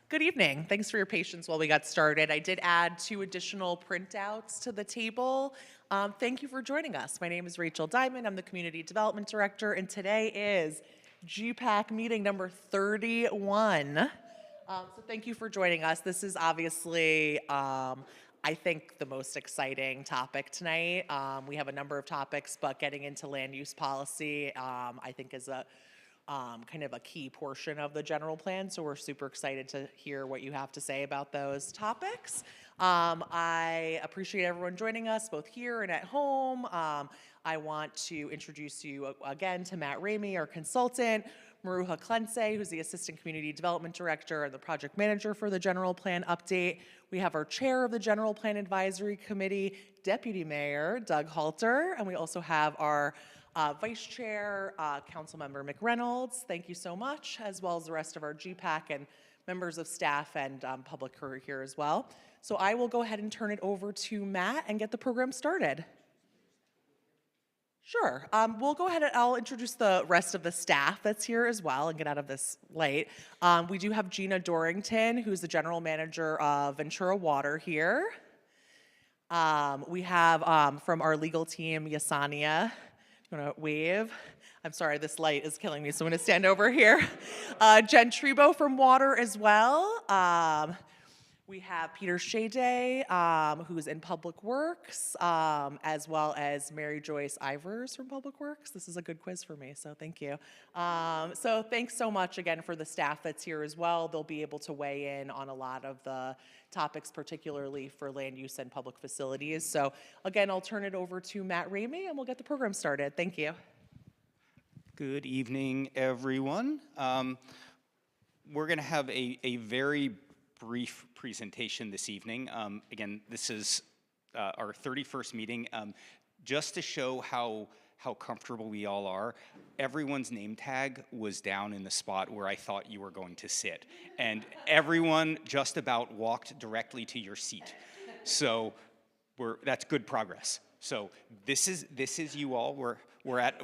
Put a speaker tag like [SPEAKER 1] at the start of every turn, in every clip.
[SPEAKER 1] Good evening. Thanks for your patience while we got started. I did add 2 additional printouts to the table. Thank you for joining us. My name is Rachel Diamond. I'm the Community Development Director, and today is GPAC meeting number 31. So thank you for joining us. This is obviously, I think, the most exciting topic tonight. We have a number of topics, but getting into land use policy, I think, is a kind of a key portion of the general plan. So we're super excited to hear what you have to say about those topics. I appreciate everyone joining us both here and at home. I want to introduce you again to Matt Ramey, our consultant, Maruha Clense, who's the Assistant Community Development Director and the Project Manager for the General Plan Update. We have our Chair of the General Plan Advisory Committee, Deputy Mayor Doug Halter, and we also have our Vice Chair, Councilmember McReynolds, thank you so much, as well as the rest of our GPAC and members of staff and public who are here as well. So I will go ahead and turn it over to Matt and get the program started. Sure. We'll go ahead and I'll introduce the rest of the staff that's here as well and get out of this late. We do have Gina Dorrington, who's the General Manager of Ventura Water here. We have from our legal team, Yesenia. I'm gonna wave. I'm sorry, this light is killing me, so I'm gonna stand over here. Jen Trebo from Water as well. We have Peter Shade, who's in Public Works, as well as Mary Joyce Ivers from Public Works. This is a good quiz for me, so thank you. So thanks so much again for the staff that's here as well. They'll be able to weigh in on a lot of the topics, particularly for land use and public facilities. So again, I'll turn it over to Matt Ramey and we'll get the program started. Thank you.
[SPEAKER 2] Good evening, everyone. We're going to have a very brief presentation this evening. Again, this is our 31st meeting. Just to show how comfortable we all are, everyone's name tag was down in the spot where I thought you were going to sit. And everyone just about walked directly to your seat. So that's good progress. So this is you all. At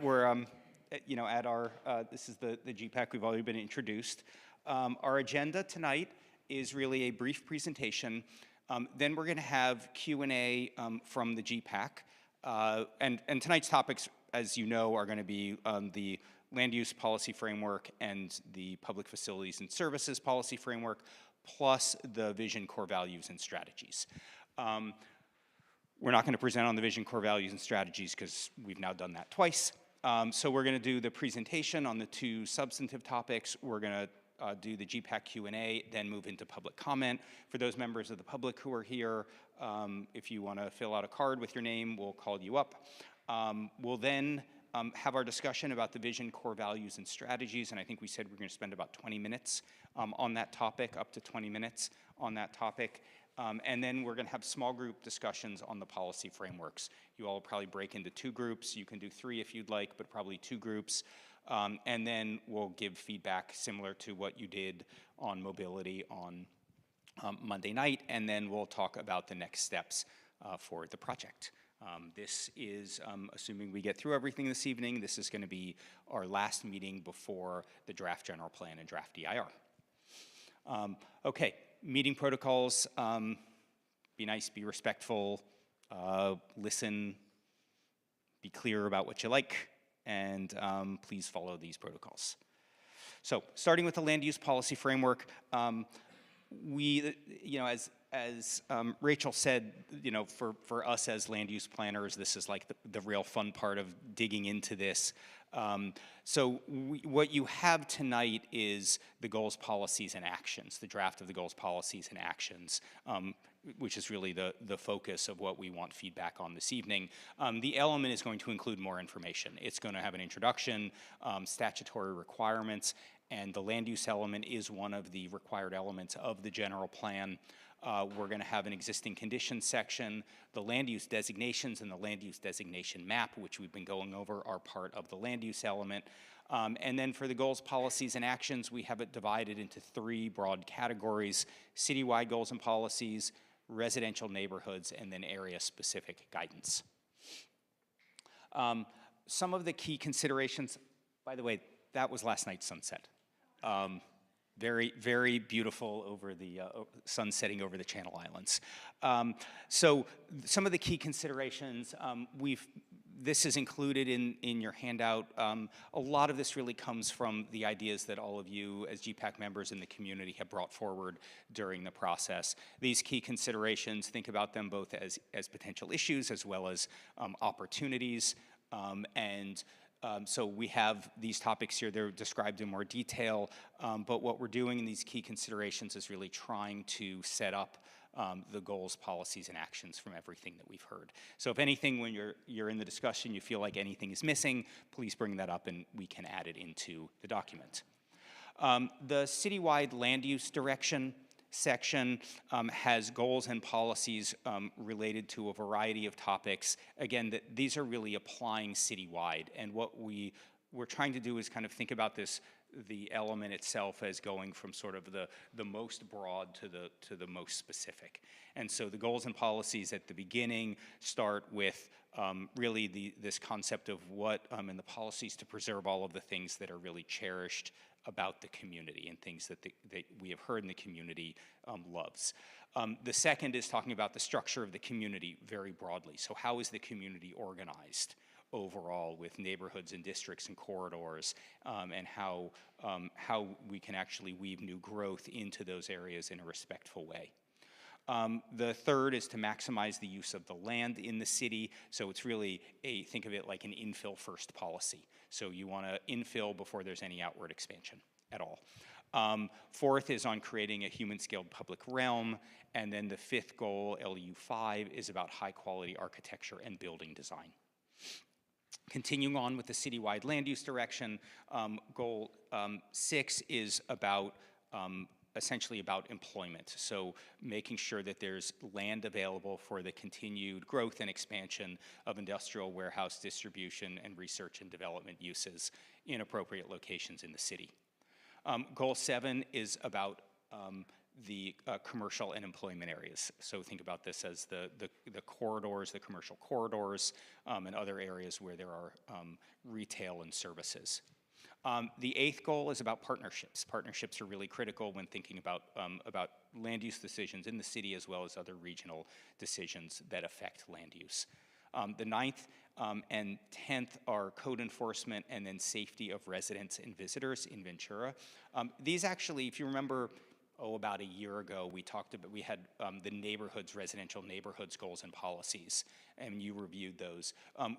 [SPEAKER 2] our, this is the GPAC, we've already been introduced. Our agenda tonight is really a brief presentation. Then we're gonna have Q&A from the GPAC. And tonight's topics, as you know, are gonna be the land use policy framework and the public facilities and services policy framework, plus the vision, core values, and strategies. We're not gonna present on the vision, core values, and strategies because we've now done that twice. So we're gonna do the presentation on the 2 substantive topics. We're gonna do the GPAC Q&A, then move into public comment. For those members of the public who are here, if you wanna fill out a card with your name, we'll call you up. We'll then have our discussion about the vision, core values, and strategies, and I think we said we're gonna spend about 20 minutes on that topic, up to 20 minutes on that topic. And then we're gonna have small group discussions on the policy frameworks. You all will probably break into 2 groups. You can do 3 if you'd like, but probably 2 groups. And then we'll give feedback similar to what you did on mobility on Monday night, and then we'll talk about the next steps for the project. This is, assuming we get through everything this evening, this is gonna be our last meeting before the draft general plan and draft DIR. Okay, meeting protocols, be nice, be respectful, listen, be clear about what you like, and please follow these protocols. So, starting with the land use policy framework, we, as Rachel said, for us as land use planners, this is like the real fun part of digging into this. What you have tonight is the goals, policies, and actions, the draft of the goals, policies, and actions, which is really the focus of what we want feedback on this evening. The element is going to include more information. It's going to have an introduction, statutory requirements, and the land use element is one of the required elements of the general plan. We're going to have an existing conditions section. The land use designations and the land use designation map, which we've been going over, are part of the land use element. And then for the goals, policies, and actions, we have it divided into 3 broad categories: citywide goals and policies, residential neighborhoods, and then area-specific guidance. Some of the key considerations, by the way, that was last night's sunset. Very, very beautiful over the sun setting over the Channel Islands. So some of the key considerations, this is included in your handout. A lot of this really comes from the ideas that all of you as GPAC members in the community have brought forward during the process. These key considerations, think about them both as potential issues as well as opportunities. So we have these topics here, they're described in more detail, but what we're doing in these key considerations is really trying to set up the goals, policies, and actions from everything that we've heard. So if anything, when you're in the discussion, you feel like anything is missing, please bring that up and we can add it into the document. The citywide land use direction section has goals and policies related to a variety of topics. Again, these are really applying citywide, and what we're trying to do is kind of think about the element itself as going from sort of the most broad to the most specific. And so the goals and policies at the beginning start with really this concept of what, and the policies to preserve all of the things that are really cherished about the community and things that we have heard in the community loves. The second is talking about the structure of the community very broadly. So how is the community organized overall with neighborhoods and districts and corridors, and how we can actually weave new growth into those areas in a respectful way. The third is to maximize the use of the land in the city. So it's really think of it like an infill first policy. So you want to infill before there's any outward expansion at all. Fourth is on creating a human-scaled public realm. And then the fifth goal, LU 5, is about high-quality architecture and building design. Continuing on with the citywide land use direction, goal 6 is about essentially about employment. So making sure that there's land available for the continued growth and expansion of industrial warehouse distribution and research and development uses in appropriate locations in the city. Goal 7 is about the commercial and employment areas. So think about this as the corridors, the commercial corridors, and other areas where there are retail and services. The 8th goal is about partnerships. Partnerships are really critical when thinking about land use decisions in the city as well as other regional decisions that affect land use. The 9th and 10th are code enforcement and then safety of residents and visitors in Ventura. These actually, if you remember, about a year ago, we had the residential neighborhoods goals and policies, and you reviewed those.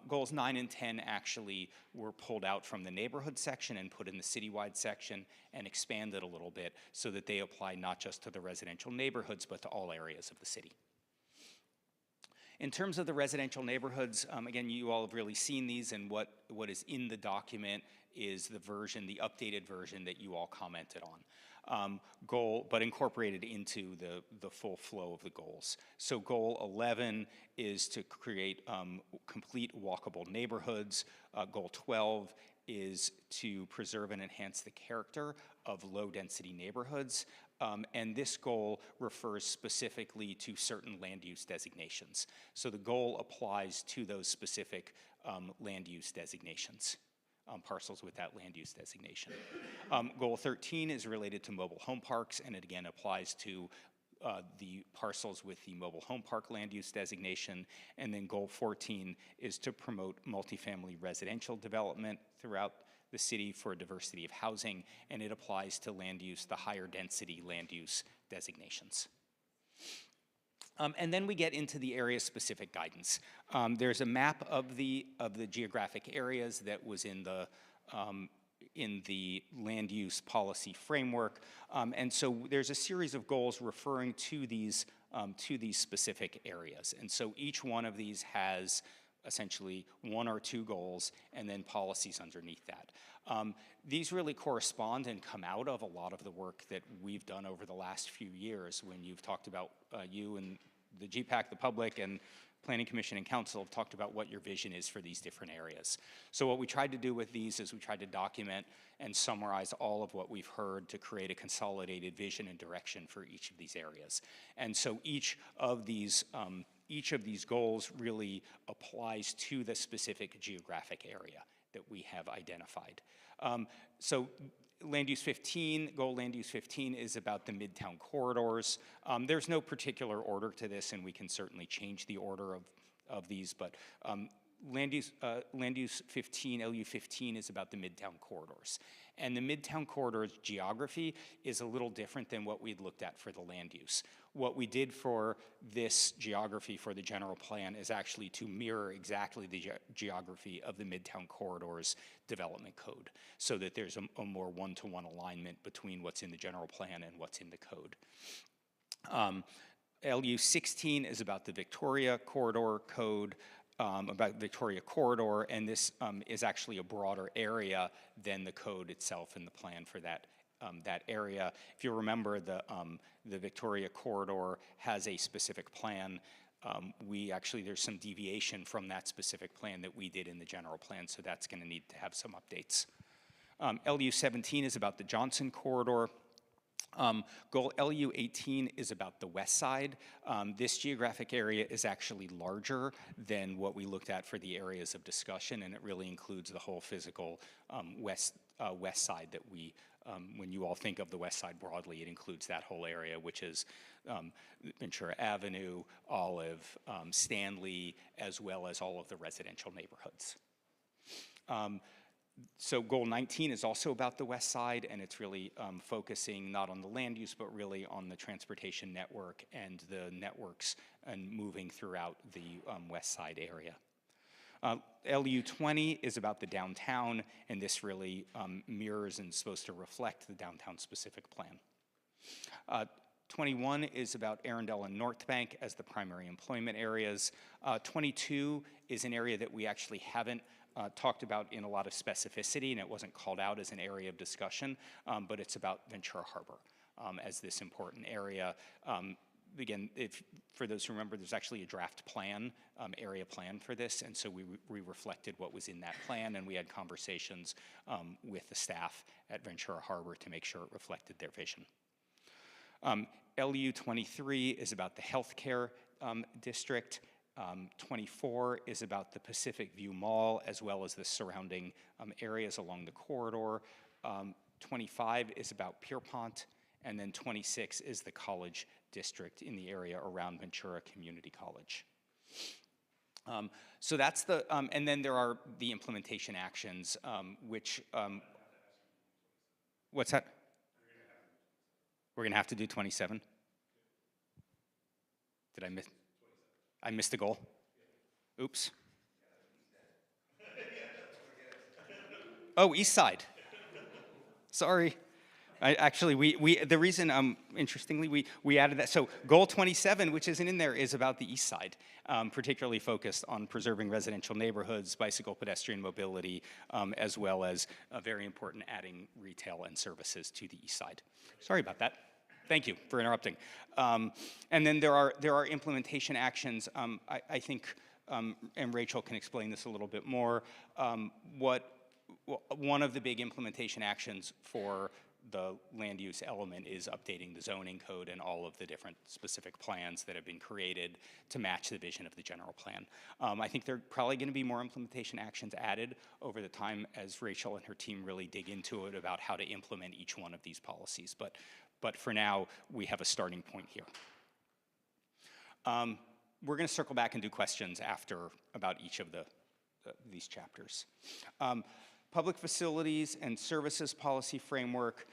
[SPEAKER 2] Goals 9 and 10 actually were pulled out from the neighborhood section and put in the citywide section and expanded a little bit so that they apply not just to the residential neighborhoods, but to all areas of the city. In terms of the residential neighborhoods, again, you all have really seen these, and what is in the document is the updated version that you all commented on. But incorporated into the full flow of the goals. So goal 11 is to create complete walkable neighborhoods. Goal 12 is to preserve and enhance the character of low-density neighborhoods. And this goal refers specifically to certain land use designations. So the goal applies to those specific land use designations. Parcels with that land use designation. Goal 13 is related to mobile home parks, and it again applies to the parcels with the mobile home park land use designation. And then goal 14 is to promote multifamily residential development throughout the city for diversity of housing, and it applies to the higher density land use designations. And then we get into the area-specific guidance. There's a map of the geographic areas that was in the land use policy framework, and so there's a series of goals referring to these specific areas. And so each one of these has essentially 1 or 2 goals and then policies underneath that. These really correspond and come out of a lot of the work that we've done over the last few years when you've talked about, you and the GPAC, the public, and Planning Commission and Council have talked about what your vision is for these different areas. So what we tried to do with these is we tried to document and summarize all of what we've heard to create a consolidated vision and direction for each of these areas. And so each of these goals really applies to the specific geographic area that we have identified. So Land use 15, goal land use 15 is about the Midtown corridors. There's no particular order to this, and we can certainly change the order of these, but land use 15, LU 15 is about the Midtown corridors. And the Midtown corridors geography is a little different than what we'd looked at for the land use. What we did for this geography for the general plan is actually to mirror exactly the geography of the Midtown corridors development code, so that there's a more one-to-one alignment between what's in the general plan and what's in the code. LU 16 is about the Victoria corridor code, about Victoria corridor, and this is actually a broader area than the code itself and the plan for that that area. If you remember, the Victoria corridor has a specific plan. There's some deviation from that specific plan that we did in the general plan, so that's going to need to have some updates. LU 17 is about the Johnson corridor. Goal LU 18 is about the west side. This geographic area is actually larger than what we looked at for the areas of discussion, and it really includes the whole physical west side that we, when you all think of the west side broadly, it includes that whole area, which is Ventura Avenue, Olive, Stanley, as well as all of the residential neighborhoods. So goal 19 is also about the west side, and it's really focusing not on the land use, but really on the transportation network and the networks and moving throughout the west side area. LU 20 is about the downtown, and this really mirrors and is supposed to reflect the downtown specific plan. 21 is about Arundel and North Bank as the primary employment areas. 22 is an area that we actually haven't talked about in a lot of specificity, and it wasn't called out as an area of discussion, but it's about Ventura Harbor as this important area. Again, for those who remember, there's actually a draft plan, area plan for this, and so we reflected what was in that plan, and we had conversations with the staff at Ventura Harbor to make sure it reflected their vision. LU 23 is about the healthcare district. 24 is about the Pacific View Mall as well as the surrounding areas along the corridor. 25 is about Pierpont, and then 26 is the college district in the area around Ventura Community College. So that's the, and then there are the implementation actions, which, what's that? We're gonna have to do 27? Did I miss? I missed a goal. Oops. Oh, East Side. Sorry. The reason, interestingly, we added that. So goal 27, which isn't in there, is about the East Side, particularly focused on preserving residential neighborhoods, bicycle pedestrian mobility, as well as very important adding retail and services to the East Side. Sorry about that. Thank you for interrupting. And then there are implementation actions. I think, and Rachel can explain this a little bit more. One of the big implementation actions for the land use element is updating the zoning code and all of the different specific plans that have been created to match the vision of the general plan. I think there are probably going to be more implementation actions added over the time as Rachel and her team really dig into it about how to implement each one of these policies. But for now, we have a starting point here. We're going to circle back and do questions after about each of these chapters. Public facilities and services policy framework.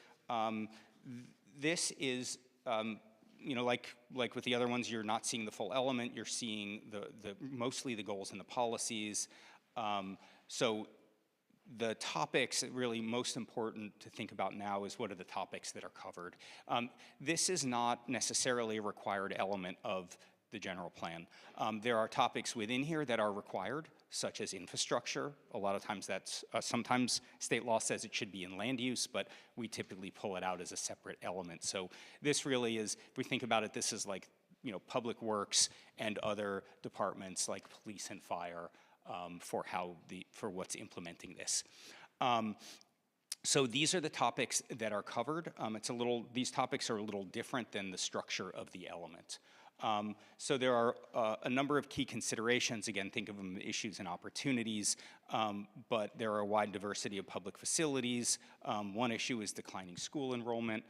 [SPEAKER 2] This is, like with the other ones, you're not seeing the full element. You're seeing mostly the goals and the policies. So the topics that really most important to think about now is what are the topics that are covered. This is not necessarily a required element of the general plan. There are topics within here that are required, such as infrastructure. A lot of times that's, sometimes state law says it should be in land use, but we typically pull it out as a separate element. So this really is, if we think about it, this is like, public works and other departments like police and fire for what's implementing this. So these are the topics that are covered. These topics are a little different than the structure of the element. So there are a number of key considerations. Again, think of them as issues and opportunities, but there are a wide diversity of public facilities. One issue is declining school enrollment,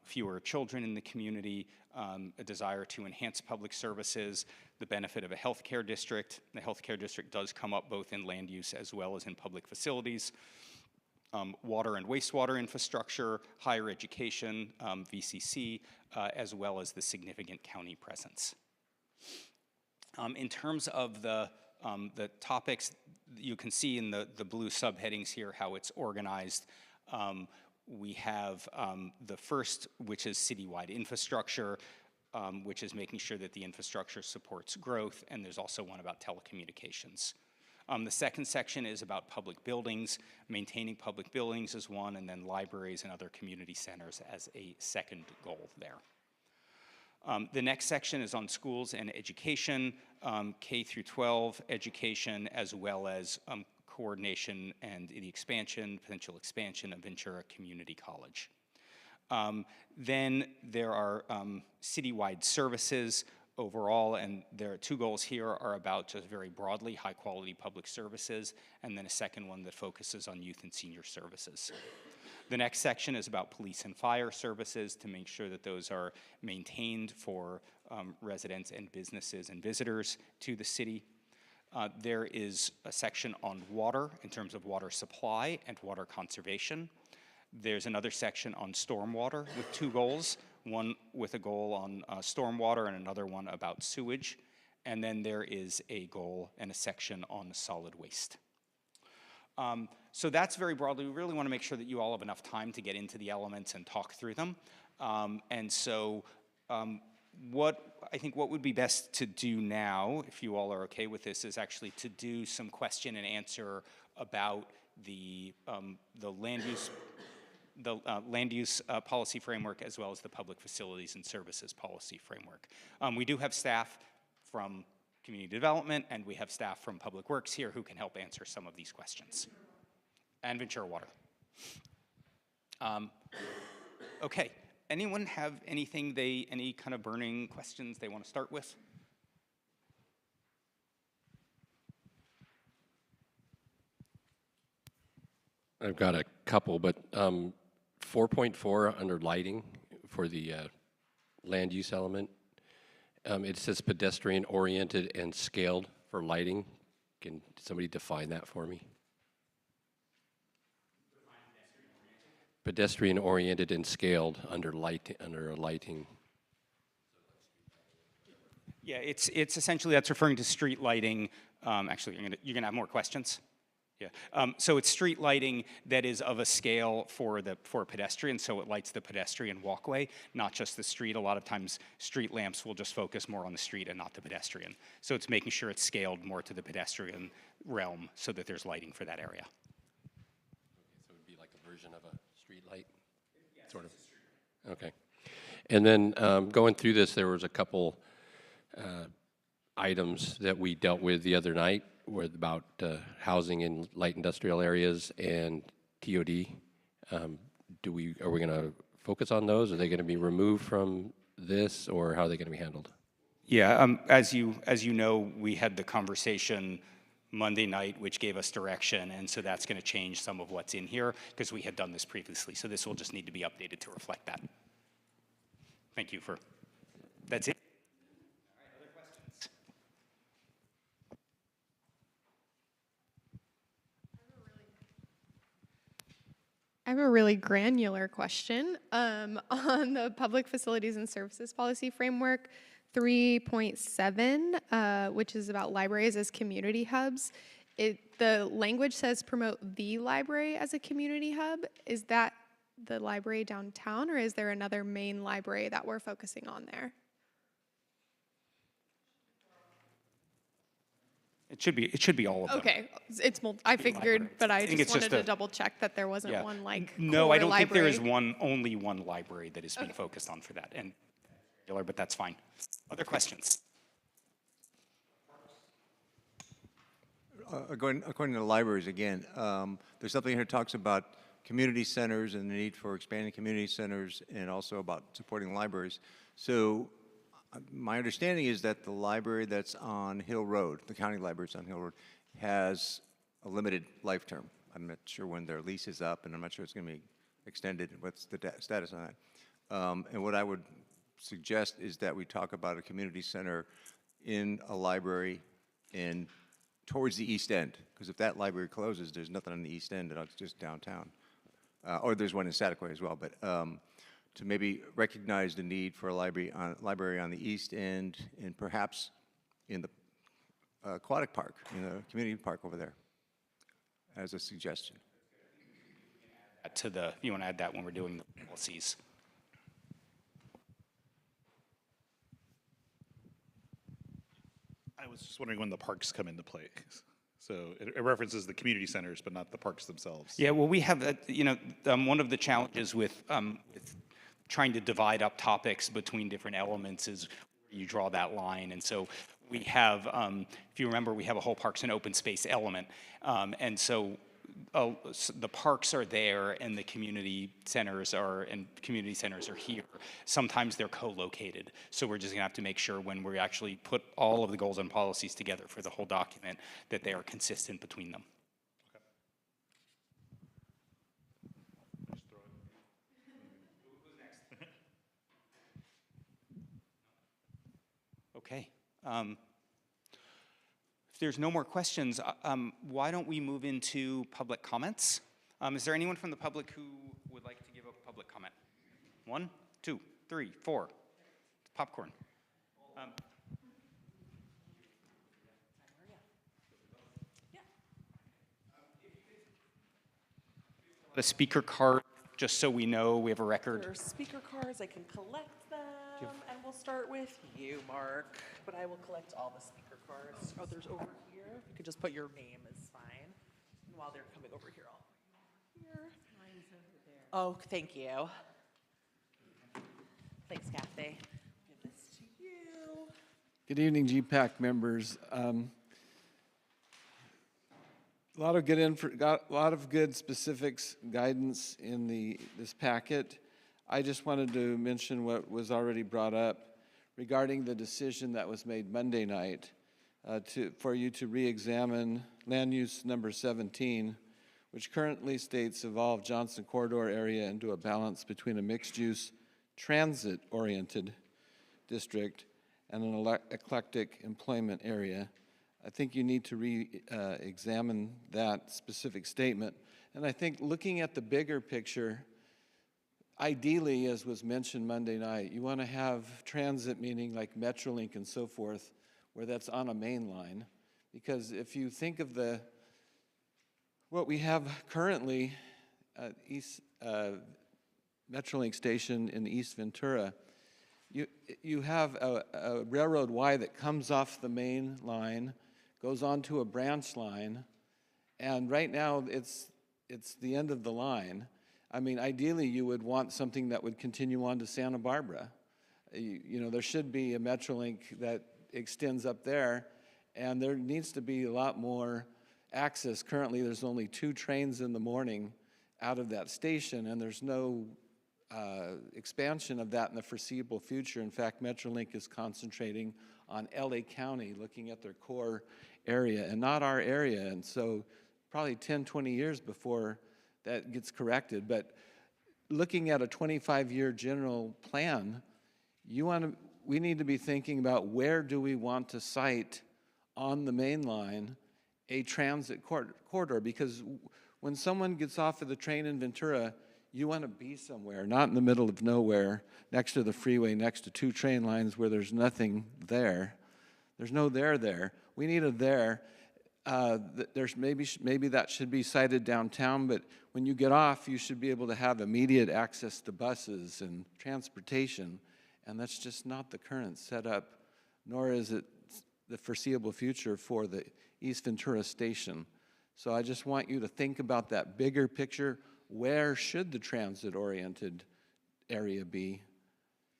[SPEAKER 2] fewer children in the community, a desire to enhance public services, the benefit of a healthcare district. The healthcare district does come up both in land use as well as in public facilities. Water and wastewater infrastructure, higher education, VCC, as well as the significant county presence. In terms of the topics, you can see in the blue subheadings here how it's organized. We have the first, which is citywide infrastructure, which is making sure that the infrastructure supports growth, and there's also one about telecommunications. The second section is about public buildings. Maintaining public buildings is one, and then libraries and other community centers as a second goal there. The next section is on schools and education, K through 12 education, as well as coordination and the potential expansion of Ventura Community College. Then there are citywide services overall, and there are two goals here are about just very broadly high quality public services, and then a second one that focuses on youth and senior services. The next section is about police and fire services to make sure that those are maintained for residents and businesses and visitors to the city. There is a section on water in terms of water supply and water conservation. There's another section on stormwater with two goals, one with a goal on stormwater and another one about sewage. And then there is a goal and a section on solid waste. So that's very broadly. We really want to make sure that you all have enough time to get into the elements and talk through them. What would be best to do now, if you all are okay with this, is actually to do some question and answer about the land use policy framework, as well as the public facilities and services policy framework. We do have staff from community development, and we have staff from Public Works here who can help answer some of these questions. And Ventura Water. Okay, anyone have anything any kind of burning questions they want to start with?
[SPEAKER 3] I've got a couple, but 4.4 under lighting for the land use element, it says pedestrian oriented and scaled for lighting. Can somebody define that for me? Pedestrian oriented and scaled under lighting.
[SPEAKER 2] Yeah, it's essentially, that's referring to street lighting. Actually, you're gonna have more questions. Yeah, so it's street lighting that is of a scale for pedestrians, so it lights the pedestrian walkway, not just the street. A lot of times, street lamps will just focus more on the street and not the pedestrian. So it's making sure it's scaled more to the pedestrian realm so that there's lighting for that area.
[SPEAKER 3] So it would be like a version of a street light? Yes, sort of. Okay. And then going through this, there was a couple items that we dealt with the other night about housing in light industrial areas and TOD. Are we going to focus on those? Are they going to be removed from this, or how are they going to be handled?
[SPEAKER 2] Yeah, as you know, we had the conversation Monday night, which gave us direction, and so that's going to change some of what's in here because we had done this previously. So this will just need to be updated to reflect that. Thank you for. That's it.
[SPEAKER 4] I have a really granular question on the Public Facilities and Services Policy Framework 3.7, which is about libraries as community hubs. The language says promote the library as a community hub. Is that the library downtown, or is there another main library that we're focusing on there?
[SPEAKER 2] It should be all of them.
[SPEAKER 4] Okay, I figured, but I just wanted to double check that there wasn't one
[SPEAKER 2] No, I don't think there is
[SPEAKER 4] library.
[SPEAKER 2] only one library that is being focused on for that, but that's fine. Other questions?
[SPEAKER 5] According to the libraries, again, there's something here that talks about community centers and the need for expanding community centers, and also about supporting libraries. So My understanding is that the library that's on Hill Road, the county library that's on Hill Road, has a limited life term. I'm not sure when their lease is up, and I'm not sure it's going to be extended. What's the status on that? And what I would suggest is that we talk about a community center in a library in towards the east end, because if that library closes, there's nothing on the east end, it's just downtown. Or there's one in Satiquoia as well, but to maybe recognize the need for a library on the east end and perhaps in the aquatic park, in the community park over there, as a suggestion.
[SPEAKER 2] You want to add that when we're doing the policies.
[SPEAKER 6] I was just wondering when the parks come into play. So it references the community centers, but not the parks themselves.
[SPEAKER 2] Yeah, well, we have, one of the challenges with trying to divide up topics between different elements is you draw that line. And so we have, if you remember, we have a whole parks and open space element. And so the parks are there and the community centers are here. Sometimes they're co-located. So we're just gonna have to make sure when we actually put all of the goals and policies together for the whole document that they are consistent between them. Okay. If there's no more questions, why don't we move into public comments? Is there anyone from the public who would like to give a public comment? 1, 2, 3, 4. Popcorn. A speaker card, just so we know we have a record.
[SPEAKER 1] There's speaker cards, I can collect them, and we'll start with you, Mark, but I will collect all the speaker cards. Oh, there's over here, you could just put your name, is fine. And while they're coming over here, here. Mine's over there. Oh, thank you. Thanks, Kathy. Give this to you.
[SPEAKER 7] Good evening, GPAC members. A lot of good specifics, guidance in this packet. I just wanted to mention what was already brought up regarding the decision that was made Monday night for you to re-examine land use number 17, which currently states evolve Johnson Corridor area into a balance between a mixed-use, transit-oriented district and an eclectic employment area. I think you need to re-examine that specific statement. And I think looking at the bigger picture, ideally, as was mentioned Monday night, you want to have transit, meaning like Metrolink and so forth, where that's on a main line. Because if you think of what we have currently at Metrolink station in East Ventura, you have a railroad Y that comes off the main line, goes onto a branch line, and right now it's the end of the line. I mean, ideally you would want something that would continue on to Santa Barbara. You know, there should be a Metrolink that extends up there, and there needs to be a lot more access. Currently there's only 2 trains in the morning out of that station, and there's no expansion of that in the foreseeable future. In fact, Metrolink is concentrating on LA County, looking at their core area and not our area. And so probably 10, 20 years before that gets corrected. But looking at a 25-year general plan, we need to be thinking about where do we want to site on the main line a transit corridor, because when someone gets off of the train in Ventura, you want to be somewhere, not in the middle of nowhere, next to the freeway, next to 2 train lines where there's nothing there. There's no there. We need a there. There's maybe that should be sited downtown, but when you get off, you should be able to have immediate access to buses and transportation, and that's just not the current setup, nor is it the foreseeable future for the East Ventura station. So I just want you to think about that bigger picture. Where should the transit-oriented area be?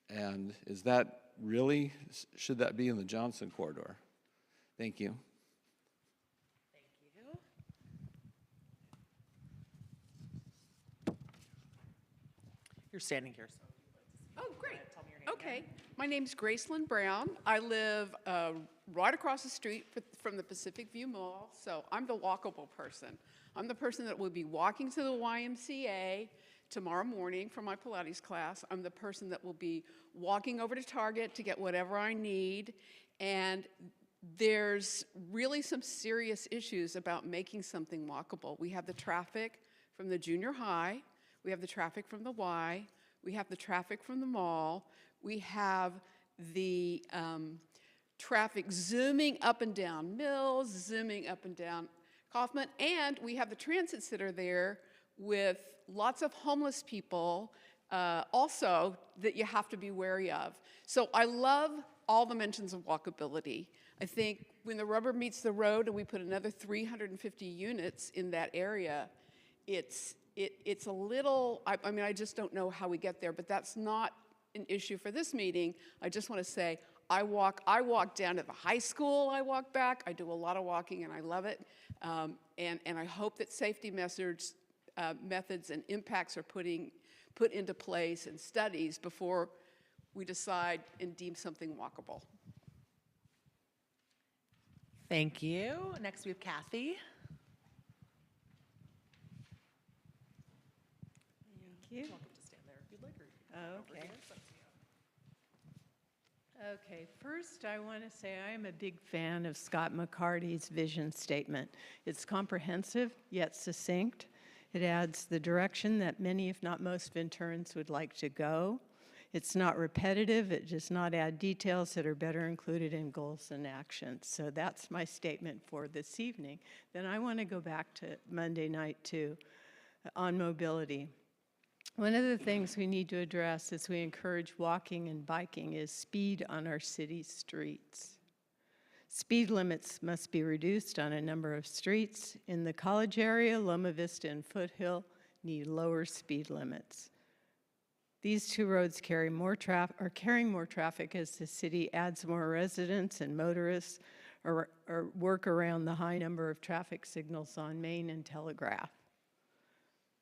[SPEAKER 7] And is that really, should that be in the Johnson Corridor? Thank you.
[SPEAKER 1] Thank you. You're standing here, so. Oh, great. Tell me your name.
[SPEAKER 8] Okay, my name's Gracelyn Brown. I live right across the street from the Pacific View Mall, so I'm the walkable person. I'm the person that will be walking to the YMCA tomorrow morning for my Pilates class. I'm the person that will be walking over to Target to get whatever I need. And there's really some serious issues about making something walkable. We have the traffic from the junior high, we have the traffic from the Y, we have the traffic from the mall, we have the traffic zooming up and down Mills, zooming up and down Kaufman, and we have the transits that are there with lots of homeless people also that you have to be wary of. So I love all the mentions of walkability. I think when the rubber meets the road and we put another 350 units in that area, it's a little, I mean, I just don't know how we get there, but that's not an issue for this meeting. I just want to say, I walk down to the high school, I walk back, I do a lot of walking and I love it. And I hope that safety methods and impacts are put into place and studies before we decide and deem something walkable.
[SPEAKER 1] Thank you. Next we have Kathy.
[SPEAKER 9] Thank you.
[SPEAKER 1] Welcome to stand there if you'd like. Or
[SPEAKER 9] Okay. Okay, first I want to say I am a big fan of Scott McCarty's vision statement. It's comprehensive yet succinct. It adds the direction that many, if not most, Venturans would like to go. It's not repetitive. It does not add details that are better included in goals and actions. So that's my statement for this evening. Then I want to go back to Monday night too, on mobility. One of the things we need to address as we encourage walking and biking is speed on our city streets. Speed limits must be reduced on a number of streets. In the college area, Loma Vista and Foothill need lower speed limits. These two roads are carrying more traffic as the city adds more residents and motorists or work around the high number of traffic signals on Main and Telegraph.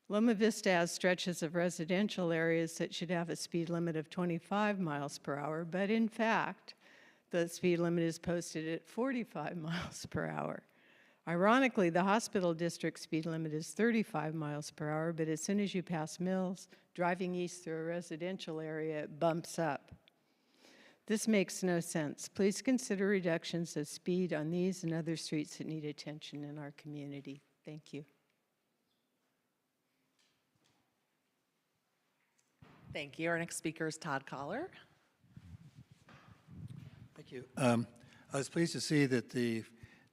[SPEAKER 9] Loma Vista has stretches of residential areas that should have a speed limit of 25 miles per hour, but in fact, the speed limit is posted at 45 miles per hour. Ironically, the hospital district speed limit is 35 miles per hour, but as soon as you pass Mills, driving east through a residential area, it bumps up. This makes no sense. Please consider reductions of speed on these and other streets that need attention in our community. Thank you.
[SPEAKER 1] Thank you. Our next speaker is Todd Collar.
[SPEAKER 10] Thank you. I was pleased to see that the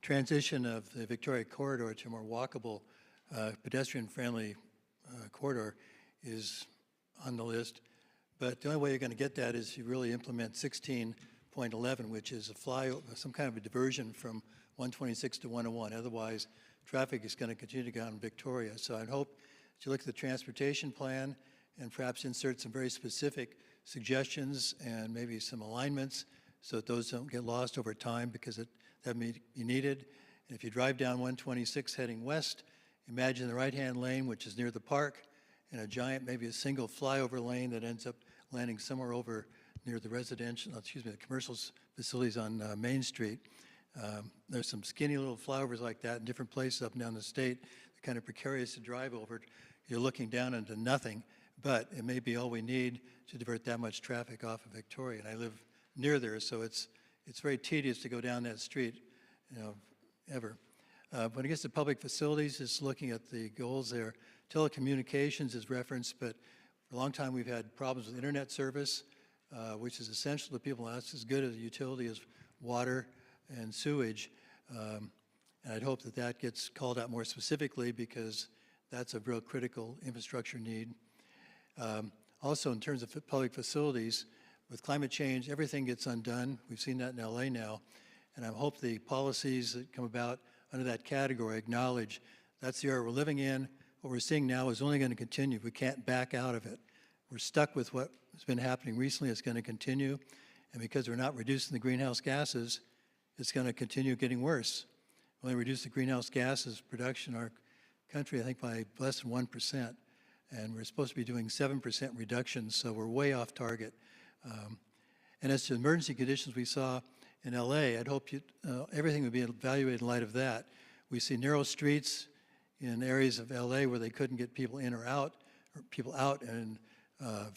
[SPEAKER 10] transition of the Victoria Corridor to a more walkable, pedestrian-friendly corridor is on the list. But the only way you're going to get that is you really implement 16.11, which is some kind of a diversion from 126 to 101. Otherwise, traffic is going to continue to go on Victoria. So I'd hope that you look at the transportation plan and perhaps insert some very specific suggestions and maybe some alignments so that those don't get lost over time, because that may be needed. And if you drive down 126 heading west, imagine the right-hand lane, which is near the park, and a giant, maybe a single flyover lane that ends up landing somewhere over near the the commercial facilities on Main Street. There's some skinny little flyovers like that in different places up and down the state. They're kind of precarious to drive over. You're looking down into nothing, but it may be all we need to divert that much traffic off of Victoria. And I live near there, so it's very tedious to go down that street, ever. When it gets to public facilities, just looking at the goals there, telecommunications is referenced, but for a long time we've had problems with internet service, which is essential to people. That's as good a utility as water and sewage. And I'd hope that that gets called out more specifically, because that's a real critical infrastructure need. Also, in terms of public facilities, with climate change, everything gets undone. We've seen that in LA now. And I hope the policies that come about under that category acknowledge that's the era we're living in. What we're seeing now is only going to continue. We can't back out of it. We're stuck with what has been happening recently. It's going to continue. And because we're not reducing the greenhouse gases, it's going to continue getting worse. We only reduce the greenhouse gases production in our country, I think, by less than 1%. And we're supposed to be doing 7% reductions, so we're way off target. And as to emergency conditions we saw in LA, I'd hope everything would be evaluated in light of that. We see narrow streets in areas of LA where they couldn't get people in or out, or people out and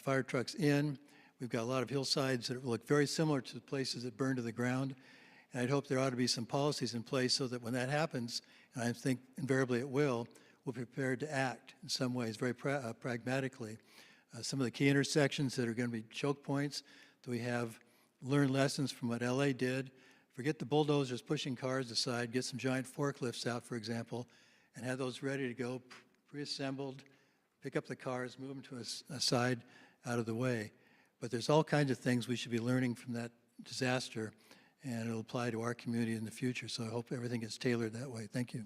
[SPEAKER 10] fire trucks in. We've got a lot of hillsides that look very similar to the places that burned to the ground. And I'd hope there ought to be some policies in place so that when that happens, and I think invariably it will, we're prepared to act in some ways, very pragmatically. Some of the key intersections that are going to be choke points, that we have learned lessons from what LA did. Forget the bulldozers pushing cars aside, get some giant forklifts out, for example, and have those ready to go, pre-assembled, pick up the cars, move them to a side out of the way. But there's all kinds of things we should be learning from that disaster, and it'll apply to our community in the future. So I hope everything is tailored that way. Thank you.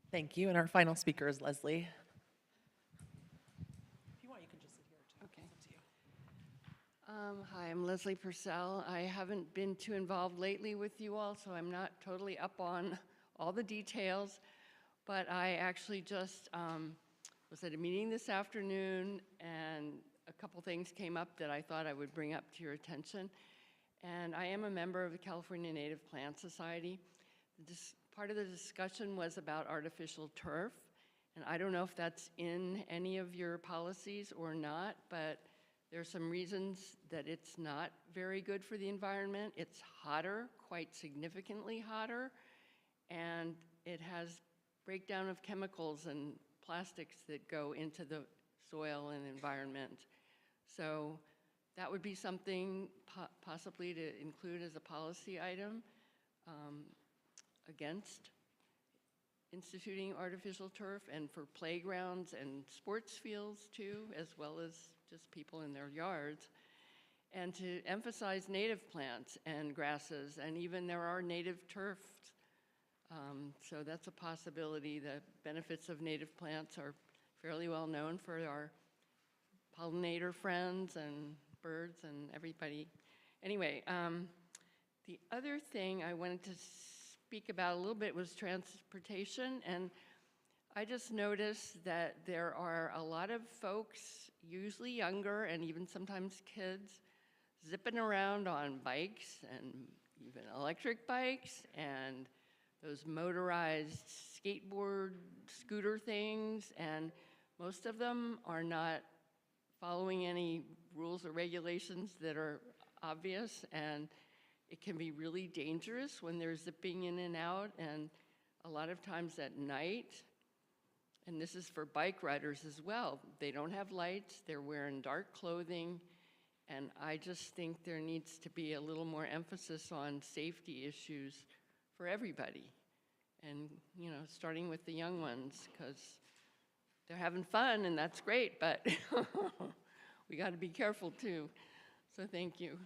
[SPEAKER 1] Thank you. And our final speaker is Leslie. If you want, you can just sit here too.
[SPEAKER 11] Okay.
[SPEAKER 1] It's up to you.
[SPEAKER 11] Hi, I'm Leslie Purcell. I haven't been too involved lately with you all, so I'm not totally up on all the details, but I actually just was at a meeting this afternoon, and a couple things came up that I thought I would bring up to your attention. And I am a member of the California Native Plant Society. Part of the discussion was about artificial turf, and I don't know if that's in any of your policies or not, but there are some reasons that it's not very good for the environment. It's hotter, quite significantly hotter, and it has breakdown of chemicals and plastics that go into the soil and environment. So that would be something possibly to include as a policy item against instituting artificial turf, and for playgrounds and sports fields too, as well as just people in their yards, and to emphasize native plants and grasses, and even there are native turfs. So that's a possibility. The benefits of native plants are fairly well known for our pollinator friends and birds and everybody. Anyway, the other thing I wanted to speak about a little bit was transportation, and I just noticed that there are a lot of folks, usually younger and even sometimes kids, zipping around on bikes and even electric bikes and those motorized skateboard scooter things, and most of them are not following any rules or regulations that are obvious, and it can be really dangerous when they're zipping in and out, and a lot of times at night. And this is for bike riders as well. They don't have lights, they're wearing dark clothing, and I just think there needs to be a little more emphasis on safety issues for everybody. And, you know, starting with the young ones, because they're having fun and that's great, but we got to be careful too. So thank you.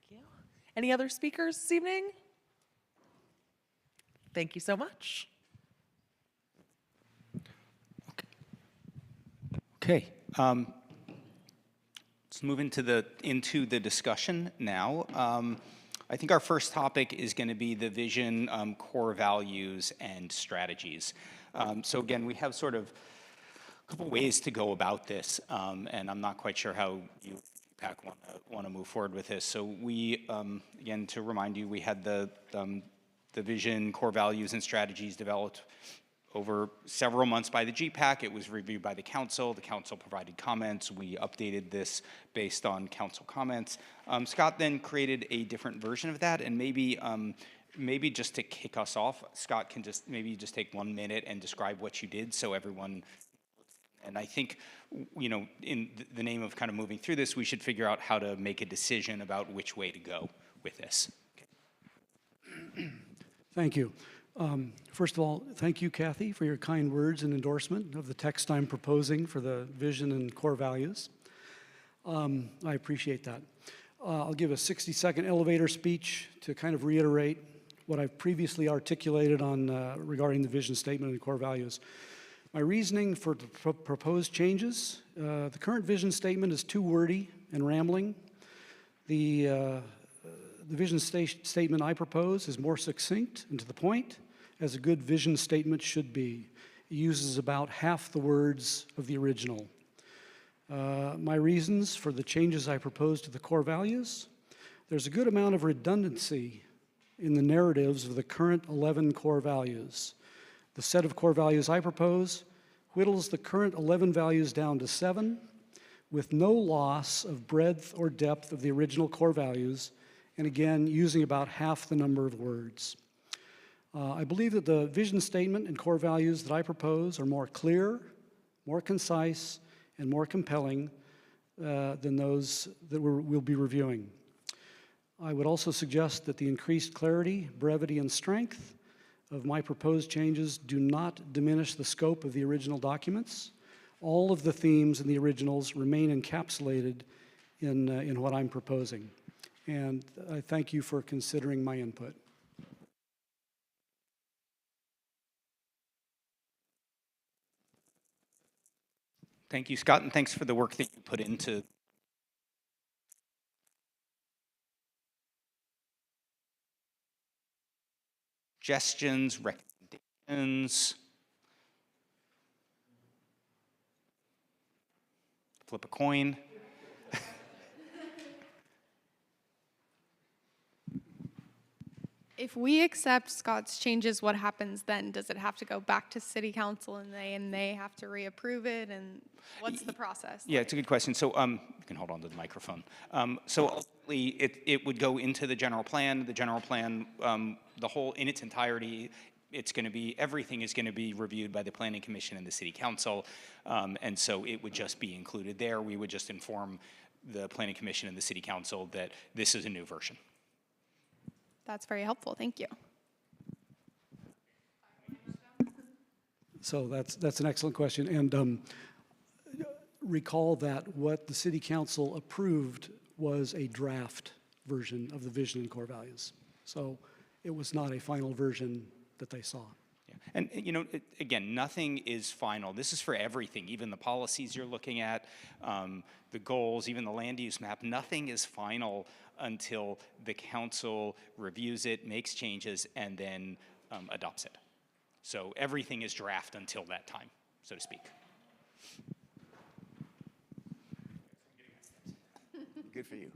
[SPEAKER 1] Thank you. Any other speakers this evening? Thank you so much.
[SPEAKER 2] Okay. Let's move into the discussion now. I think our first topic is going to be the vision, core values, and strategies. So again, we have sort of a couple ways to go about this, and I'm not quite sure how you want to move forward with this. So we, again, to remind you, we had the vision, core values, and strategies developed over several months by the GPAC. It was reviewed by the council. The council provided comments. We updated this based on council comments. Scott then created a different version of that, and maybe just to kick us off, Scott can just take 1 minute and describe what you did so everyone, and I think, you know, in the name of kind of moving through this, we should figure out how to make a decision about which way to go with this. Okay.
[SPEAKER 12] Thank you. First of all, thank you, Kathy, for your kind words and endorsement of the text I'm proposing for the vision and core values. I appreciate that. I'll give a 60-second elevator speech to kind of reiterate what I've previously articulated on regarding the vision statement and core values. My reasoning for the proposed changes: the current vision statement is too wordy and rambling. The vision statement I propose is more succinct and to the point. as a good vision statement should be. It uses about half the words of the original. My reasons for the changes I propose to the core values: there's a good amount of redundancy in the narratives of the current 11 core values. The set of core values I propose whittles the current 11 values down to 7, with no loss of breadth or depth of the original core values, and again, using about half the number of words. I believe that the vision statement and core values that I propose are more clear, more concise, and more compelling than those that we'll be reviewing. I would also suggest that the increased clarity, brevity, and strength of my proposed changes do not diminish the scope of the original documents. All of the themes in the originals remain encapsulated in what I'm proposing. And I thank you for considering my input.
[SPEAKER 2] Thank you, Scott, and thanks for the work that you put into suggestions, recommendations. Flip a coin.
[SPEAKER 4] If we accept Scott's changes, what happens then? Does it have to go back to city council and they have to reapprove it? And what's the process?
[SPEAKER 2] Yeah, it's a good question. So you can hold on to the microphone. So ultimately, it would go into the general plan. The general plan, the whole in its entirety, it's going to be, everything is going to be reviewed by the Planning Commission and the City Council. And so it would just be included there. We would just inform the Planning Commission and the City Council that this is a new version.
[SPEAKER 4] That's very helpful. Thank you.
[SPEAKER 12] So that's an excellent question. And recall that what the City Council approved was a draft version of the vision and core values. So it was not a final version that they saw.
[SPEAKER 2] Yeah. And you know, again, nothing is final. This is for everything, even the policies you're looking at, the goals, even the land use map. Nothing is final until the council reviews it, makes changes, and then adopts it. So everything is draft until that time, so to speak.
[SPEAKER 5] Good for you.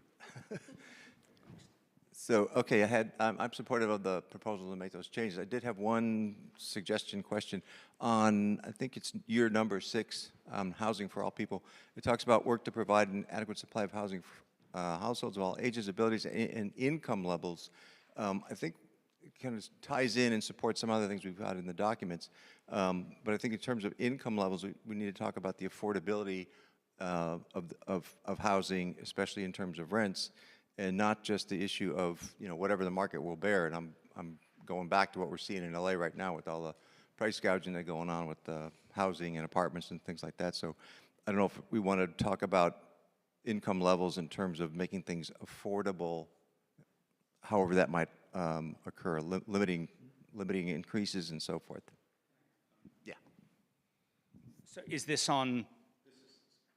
[SPEAKER 5] So, okay, I'm supportive of the proposal to make those changes. I did have one suggestion question on, I think it's year number 6, housing for all people. It talks about work to provide an adequate supply of housing for households of all ages, abilities, and income levels. I think it kind of ties in and supports some other things we've got in the documents. But I think in terms of income levels, we need to talk about the affordability of housing, especially in terms of rents, and not just the issue of, you know, whatever the market will bear. And I'm going back to what we're seeing in LA right now with all the price gouging that's going on with the housing and apartments and things like that. So I don't know if we want to talk about income levels in terms of making things affordable, however that might occur, limiting increases and so forth. Yeah.
[SPEAKER 2] So is this on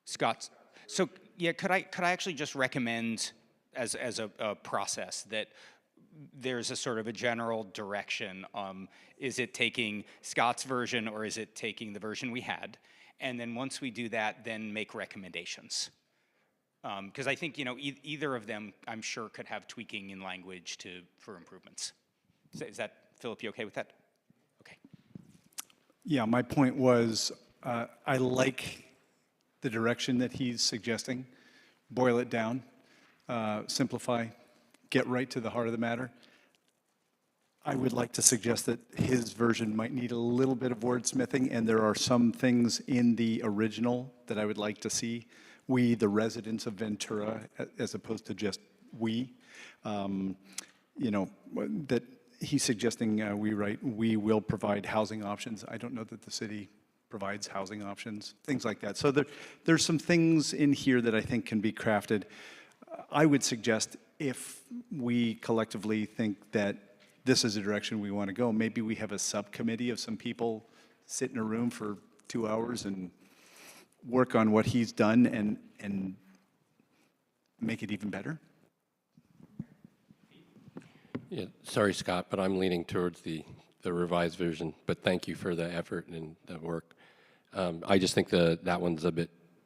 [SPEAKER 2] Scott's? So yeah, could I actually just recommend as a process that there's a sort of a general direction? Is it taking Scott's version or is it taking the version we had? And then once we do that, then make recommendations. Because I think, you know, either of them, I'm sure, could have tweaking in language for improvements. Is that, Philip, you okay with that? Okay.
[SPEAKER 13] Yeah, my point was, I like the direction that he's suggesting. Boil it down, simplify, get right to the heart of the matter. I would like to suggest that his version might need a little bit of wordsmithing, and there are some things in the original that I would like to see. We, the residents of Ventura, as opposed to just we, you know, that he's suggesting we write, we will provide housing options. I don't know that the city provides housing options, things like that. So there's some things in here that I think can be crafted. I would suggest if we collectively think that this is a direction we want to go, maybe we have a subcommittee of some people sit in a room for 2 hours and work on what he's done and make it even better.
[SPEAKER 3] Yeah, sorry, Scott, but I'm leaning towards the the revised version, but thank you for the effort and the work. I just think that one's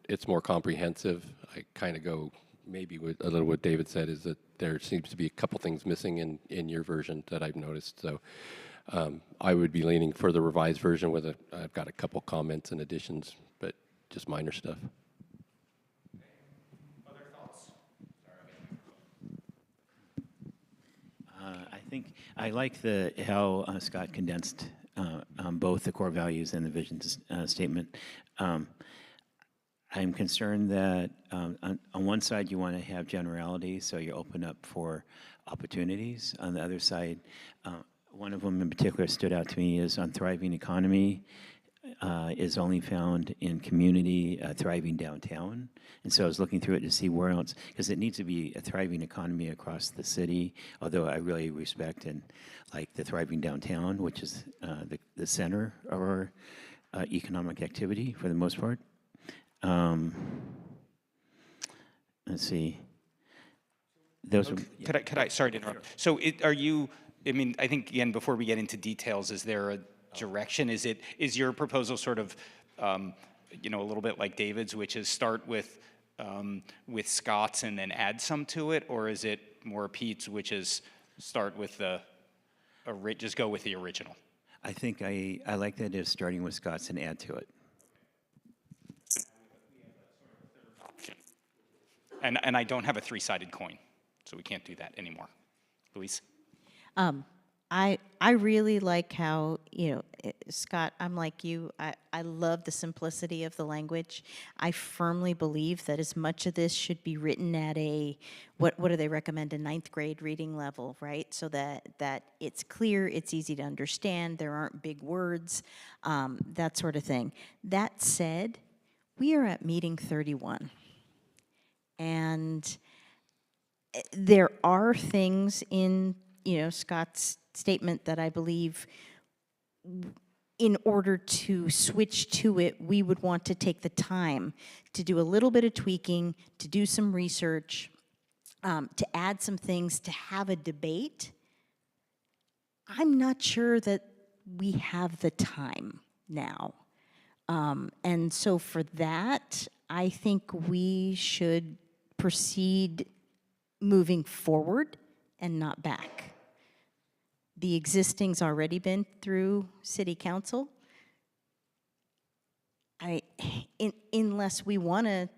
[SPEAKER 3] it's more comprehensive. I kind of go maybe with a little what David said is that there seems to be a couple things missing in your version that I've noticed. So I would be leaning for the revised version with I've got a couple comments and additions, but just minor stuff.
[SPEAKER 2] Other thoughts?
[SPEAKER 14] I think I like how Scott condensed both the core values and the vision statement. I'm concerned that on one side you want to have generality, so you open up for opportunities. On the other side, one of them in particular stood out to me is on thriving economy is only found in community thriving downtown. And so I was looking through it to see where else, because it needs to be a thriving economy across the city, although I really respect and like the thriving downtown, which is the center of our economic activity for the most part. Let's see. Those
[SPEAKER 2] Okay. Could I, sorry to interrupt. So are you, I mean, I think, again, before we get into details, is there a direction? Is your proposal sort of, you know, a little bit like David's, which is start with Scott's and then add some to it? Or is it more Pete's, which is start with just go with the original?
[SPEAKER 14] I think I like that as starting with Scott's and add to it.
[SPEAKER 2] And I don't have a three-sided coin, so we can't do that anymore. Louise?
[SPEAKER 15] I really like how, Scott, I'm like you. I love the simplicity of the language. I firmly believe that as much of this should be written at what do they recommend, a 9th grade reading level, right? So that it's clear, it's easy to understand, there aren't big words, that sort of thing. That said, we are at meeting 31. And there are things in, Scott's statement that I believe in order to switch to it, we would want to take the time to do a little bit of tweaking, to do some research, to add some things, to have a debate. I'm not sure that we have the time now. And so for that, I think we should proceed moving forward and not back. The existing's already been through City Council. Unless we want to,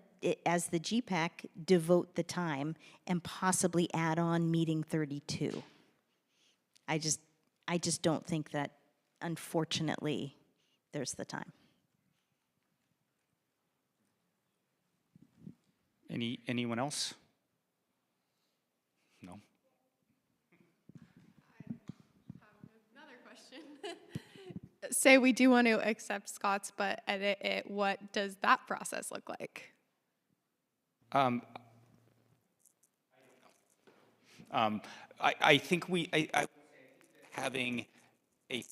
[SPEAKER 15] as the GPAC, devote the time and possibly add on meeting 32. I just don't think that, unfortunately, there's the time.
[SPEAKER 2] Anyone else? No?
[SPEAKER 4] Another question. Say we do want to accept Scott's, but edit it, what does that process look like?
[SPEAKER 2] I think having a 30-second meeting is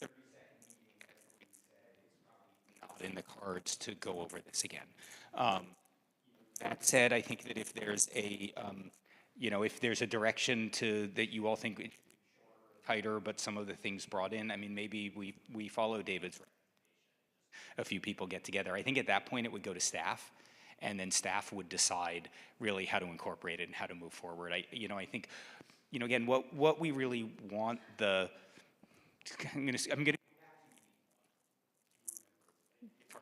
[SPEAKER 2] probably not in the cards to go over this again. That said, I think that if there's if there's a direction that you all think it should be tighter, but some of the things brought in, I mean, maybe we follow David's recommendation. A few people get together. I think at that point it would go to staff, and then staff would decide really how to incorporate it and how to move forward. I think, again, what we really want I'm gonna.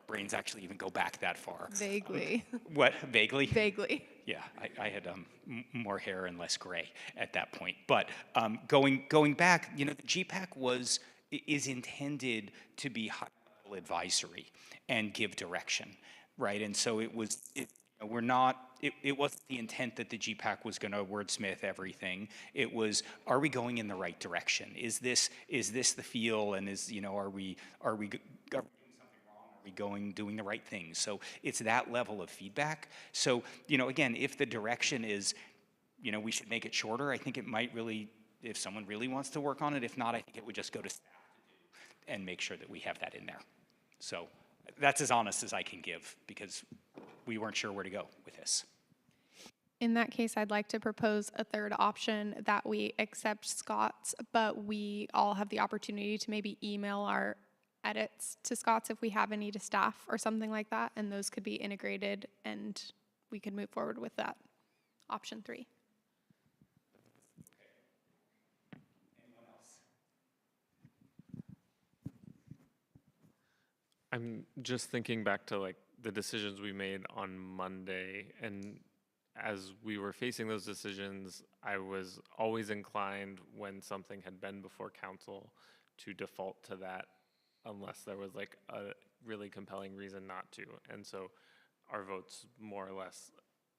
[SPEAKER 2] Brains actually even go back that far.
[SPEAKER 4] Vaguely.
[SPEAKER 2] What, vaguely?
[SPEAKER 4] Vaguely.
[SPEAKER 2] Yeah, I had more hair and less gray at that point. But going back, the GPAC is intended to be high-level advisory and give direction, right? And so it wasn't the intent that the GPAC was going to wordsmith everything. It was, are we going in the right direction? Is this the feel? And are we doing the right things? So it's that level of feedback. So, again, if the direction is, we should make it shorter, I think it might really, if someone really wants to work on it. If not, I think it would just go to staff to do and make sure that we have that in there. So that's as honest as I can give, because we weren't sure where to go with this.
[SPEAKER 4] In that case, I'd like to propose a third option that we accept Scott's, but we all have the opportunity to maybe email our edits to Scott's if we have any to staff or something like that, and those could be integrated and we could move forward with that. Option 3.
[SPEAKER 16] I'm just thinking back to like the decisions we made on Monday, and as we were facing those decisions, I was always inclined when something had been before council to default to that unless there was like a really compelling reason not to. And so our votes more or less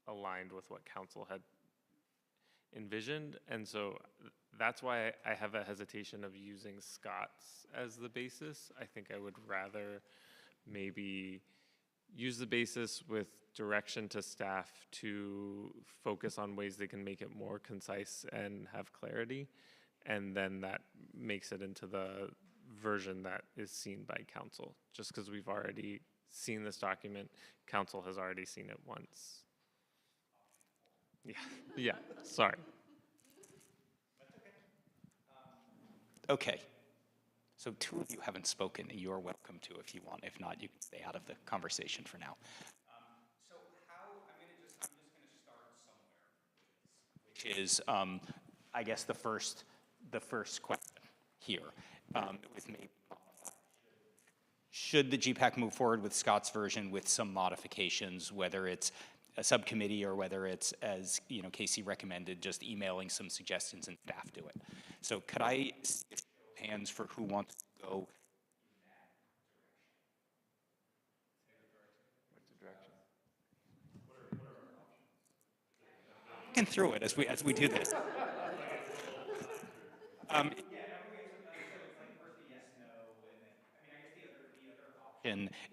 [SPEAKER 16] aligned with what council had envisioned. And so that's why I have a hesitation of using Scott's as the basis. I think I would rather maybe use the basis with direction to staff to focus on ways they can make it more concise and have clarity. And then that makes it into the version that is seen by council. Just because we've already seen this document, council has already seen it once. Yeah, sorry.
[SPEAKER 2] Okay. So 2 of you haven't spoken. You're welcome to if you want. If not, you can stay out of the conversation for now. So I'm just going to start somewhere, which is, I guess, the first question here. With me, should the GPAC move forward with Scott's version with some modifications, whether it's a subcommittee or whether it's, as Casey recommended, just emailing some suggestions and staff do it? So could I see a show of hands for who wants to go in that direction? What's the direction? What are our options? And through it as we do this.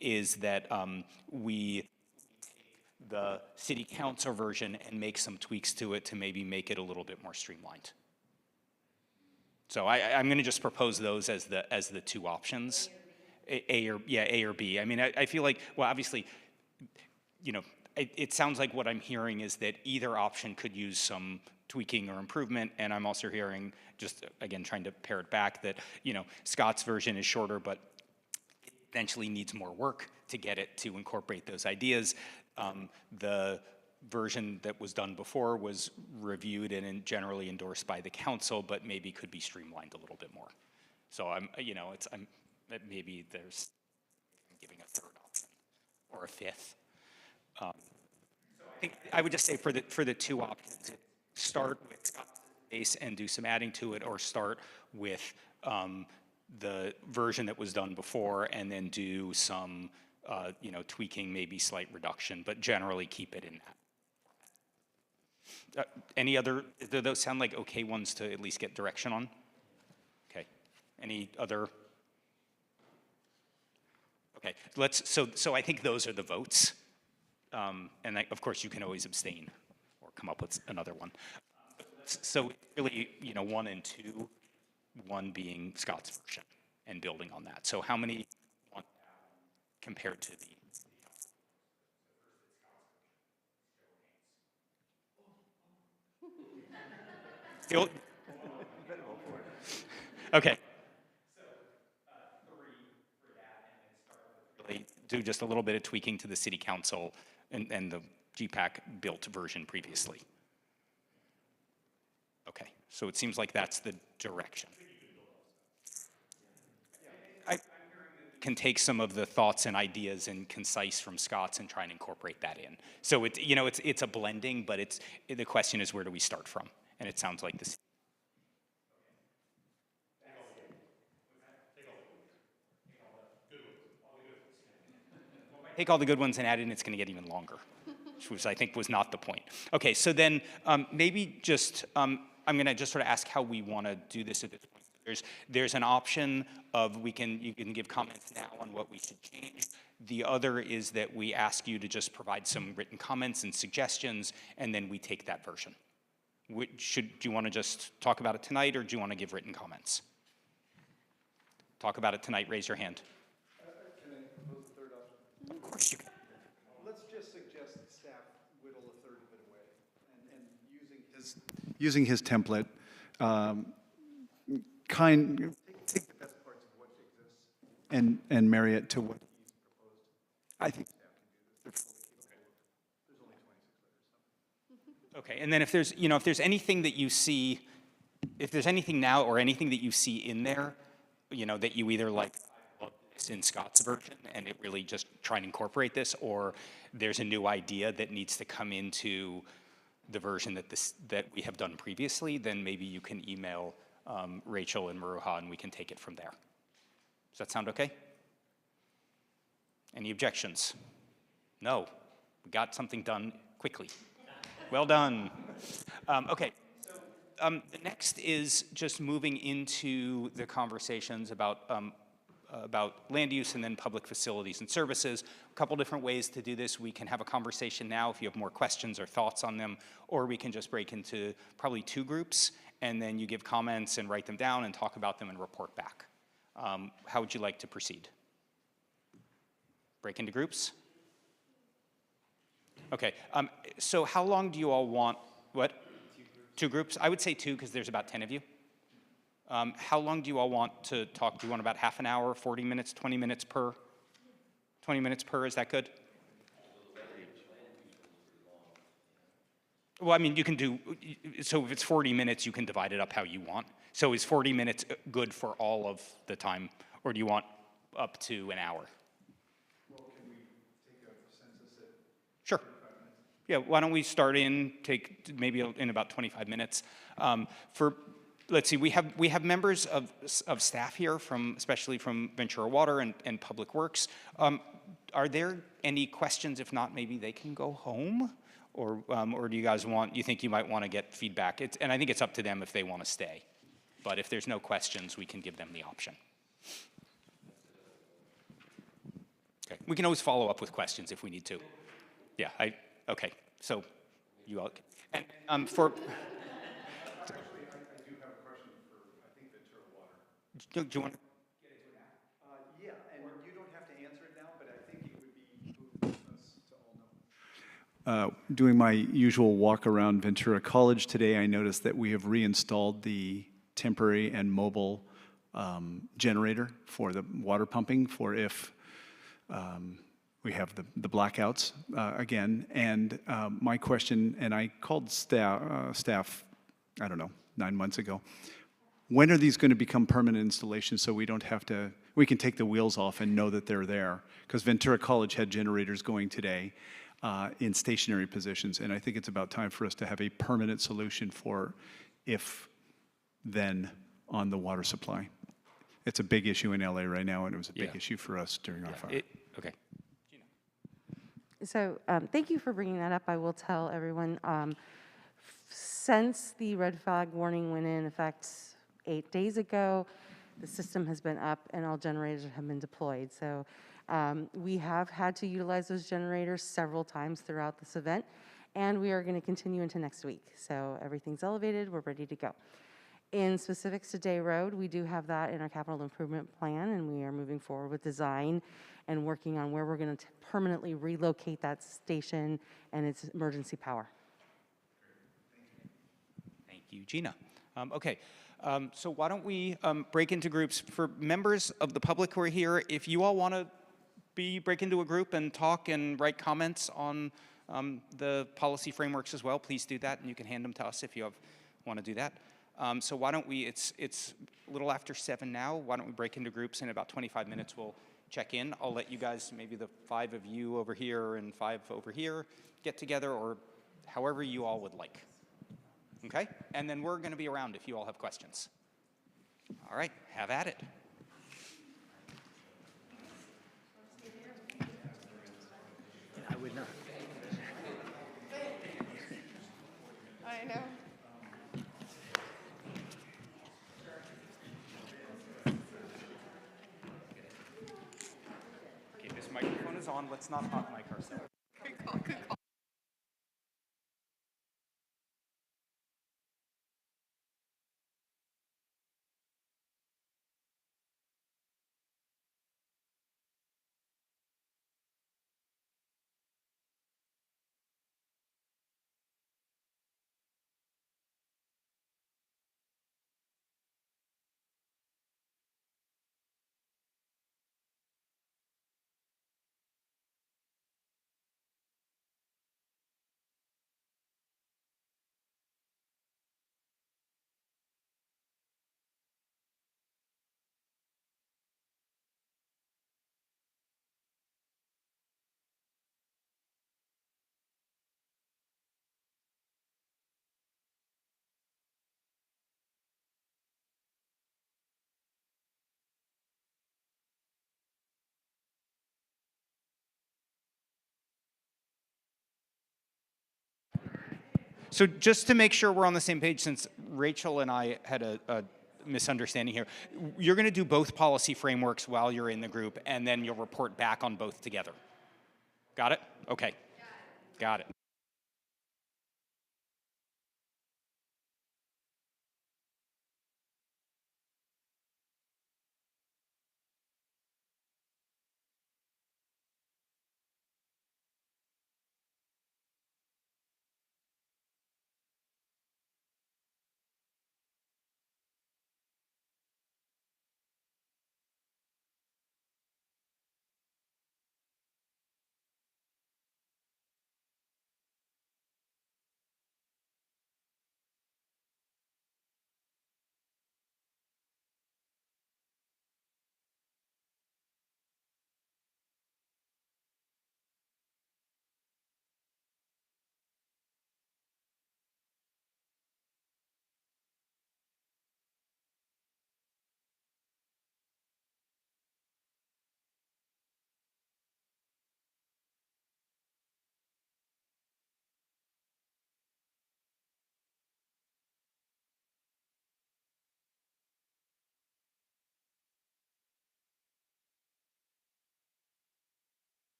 [SPEAKER 2] Is that we take the city council version and make some tweaks to it to maybe make it a little bit more streamlined. So I'm going to just propose those as the 2 options, A or B. I mean, I feel like, well, obviously, it sounds like what I'm hearing is that either option could use some tweaking or improvement, and I'm also hearing, just again trying to pare it back, that Scott's version is shorter, but eventually needs more work to get it to incorporate those ideas. The version that was done before was reviewed and generally endorsed by the council, but maybe could be streamlined a little bit more. So maybe there's giving a 3rd option or a 5th. So I think I would just say for the 2 options, start with Scott's base and do some adding to it, or start with the version that was done before and then do some, tweaking, maybe slight reduction, but generally keep it in that. Any other, do those sound like okay ones to at least get direction on? Okay. Any other? Okay, so I think those are the votes. And of course you can always abstain or come up with another one. So really, 1 and 2, 1 being Scott's version and building on that. So how many want that compared to the still? Okay. So 3 for that, and then start with really do just a little bit of tweaking to the city council and the GPAC built version previously. Okay, so it seems like that's the direction. I can take some of the thoughts and ideas and concise from Scott's and try and incorporate that in. So it's a blending, but the question is, where do we start from? And it sounds like this. Take all the good ones and add in, it's going to get even longer, which I think was not the point. Okay, so then maybe just, I'm going to just sort of ask how we want to do this at this point. There's an option of you can give comments now on what we should change. The other is that we ask you to just provide some written comments and suggestions, and then we take that version. Do you want to just talk about it tonight, or do you want to give written comments? Talk about it tonight, raise your hand.
[SPEAKER 13] Can I propose a third option?
[SPEAKER 2] Of course you can.
[SPEAKER 13] Let's just suggest that staff whittle a third of it away, and using his template, take the best parts of what exists and marry it to what he's proposed. I think staff can do this. There's only 26 letters.
[SPEAKER 2] Okay, and then if there's, if there's anything that you see, if there's anything now or anything that you see in there, that you either like it's in Scott's version and it really just try and incorporate this, or there's a new idea that needs to come into the version that we have done previously, then maybe you can email Rachel and Maruha and we can take it from there. Does that sound okay? Any objections? No, we got something done quickly. Well done. Okay, so the next is just moving into the conversations about land use and then public facilities and services. A couple different ways to do this. We can have a conversation now if you have more questions or thoughts on them, or we can just break into probably 2 groups, and then you give comments and write them down and talk about them and report back. How would you like to proceed? Break into groups? Okay, so how long do you all want, what? 2 groups? I would say 2 because there's about 10 of you. How long do you all want to talk? Do you want about half an hour, 40 minutes, 20 minutes per? 20 minutes per, is that good? Well, I mean, you can do, so if it's 40 minutes, you can divide it up how you want. So is 40 minutes good for all of the time, or do you want up to an hour?
[SPEAKER 13] Well, can we take a census at
[SPEAKER 2] Sure. Yeah, why don't we start take maybe in about 25 minutes. Let's see, we have members of staff here especially from Ventura Water and Public Works. Are there any questions? If not, maybe they can go home? Or do you guys you think you might want to get feedback? And I think it's up to them if they want to stay. But if there's no questions, we can give them the option. Okay, we can always follow up with questions if we need to. Yeah, okay, so you all, and for.
[SPEAKER 13] Actually, I do have a question for, I think, Ventura Water.
[SPEAKER 2] Do you want to
[SPEAKER 13] get into it now? Yeah, and you don't have to answer it now, but I think it would be us to all know. Doing my usual walk around Ventura College today, I noticed that we have reinstalled the temporary and mobile generator for the water pumping for if we have the blackouts again. And my question, and I called staff, I don't know, 9 months ago. When are these going to become permanent installations so we don't have to, we can take the wheels off and know that they're there? Because Ventura College had generators going today in stationary positions, and I think it's about time for us to have a permanent solution for if then on the water supply. It's a big issue in LA right now, and it was a big issue for us during our fire.
[SPEAKER 2] Okay.
[SPEAKER 17] So thank you for bringing that up. I will tell everyone, since the red flag warning went in effect 8 days ago, the system has been up and all generators have been deployed. So we have had to utilize those generators several times throughout this event, and we are going to continue into next week. So everything's elevated, we're ready to go. In specifics to Day Road, we do have that in our capital improvement plan, and we are moving forward with design and working on where we're going to permanently relocate that station and its emergency power.
[SPEAKER 2] Thank you, Gina. Okay, so why don't we break into groups. For members of the public who are here, if you all want to break into a group and talk and write comments on the policy frameworks as well, please do that, and you can hand them to us if you want to do that. So why don't we, it's a little after 7 now, why don't we break into groups in about 25 minutes, we'll check in. I'll let you guys, maybe the 5 of you over here and 5 over here, get together, or however you all would like. Okay? And then we're going to be around if you all have questions. All right, have at it.
[SPEAKER 18] I would not.
[SPEAKER 4] I know.
[SPEAKER 2] Okay, this microphone is on. Let's not hot mic ourselves.
[SPEAKER 4] Good call.
[SPEAKER 2] So just to make sure we're on the same page, since Rachel and I had a misunderstanding here, you're going to do both policy frameworks while you're in the group, and then you'll report back on both together. Got it? Okay. Got it.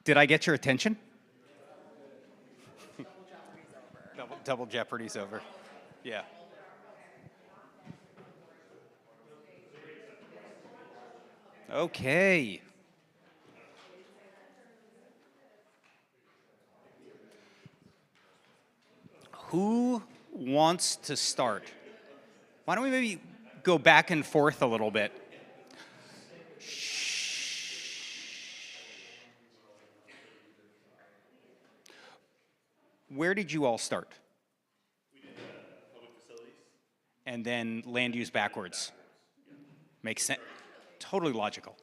[SPEAKER 2] Did I get your attention? Double jeopardy's over. Yeah. Okay. Who wants to start? Why don't we maybe go back and forth a little bit? Where did you all start? We did public facilities. And then land use backwards. Makes sense. Totally logical.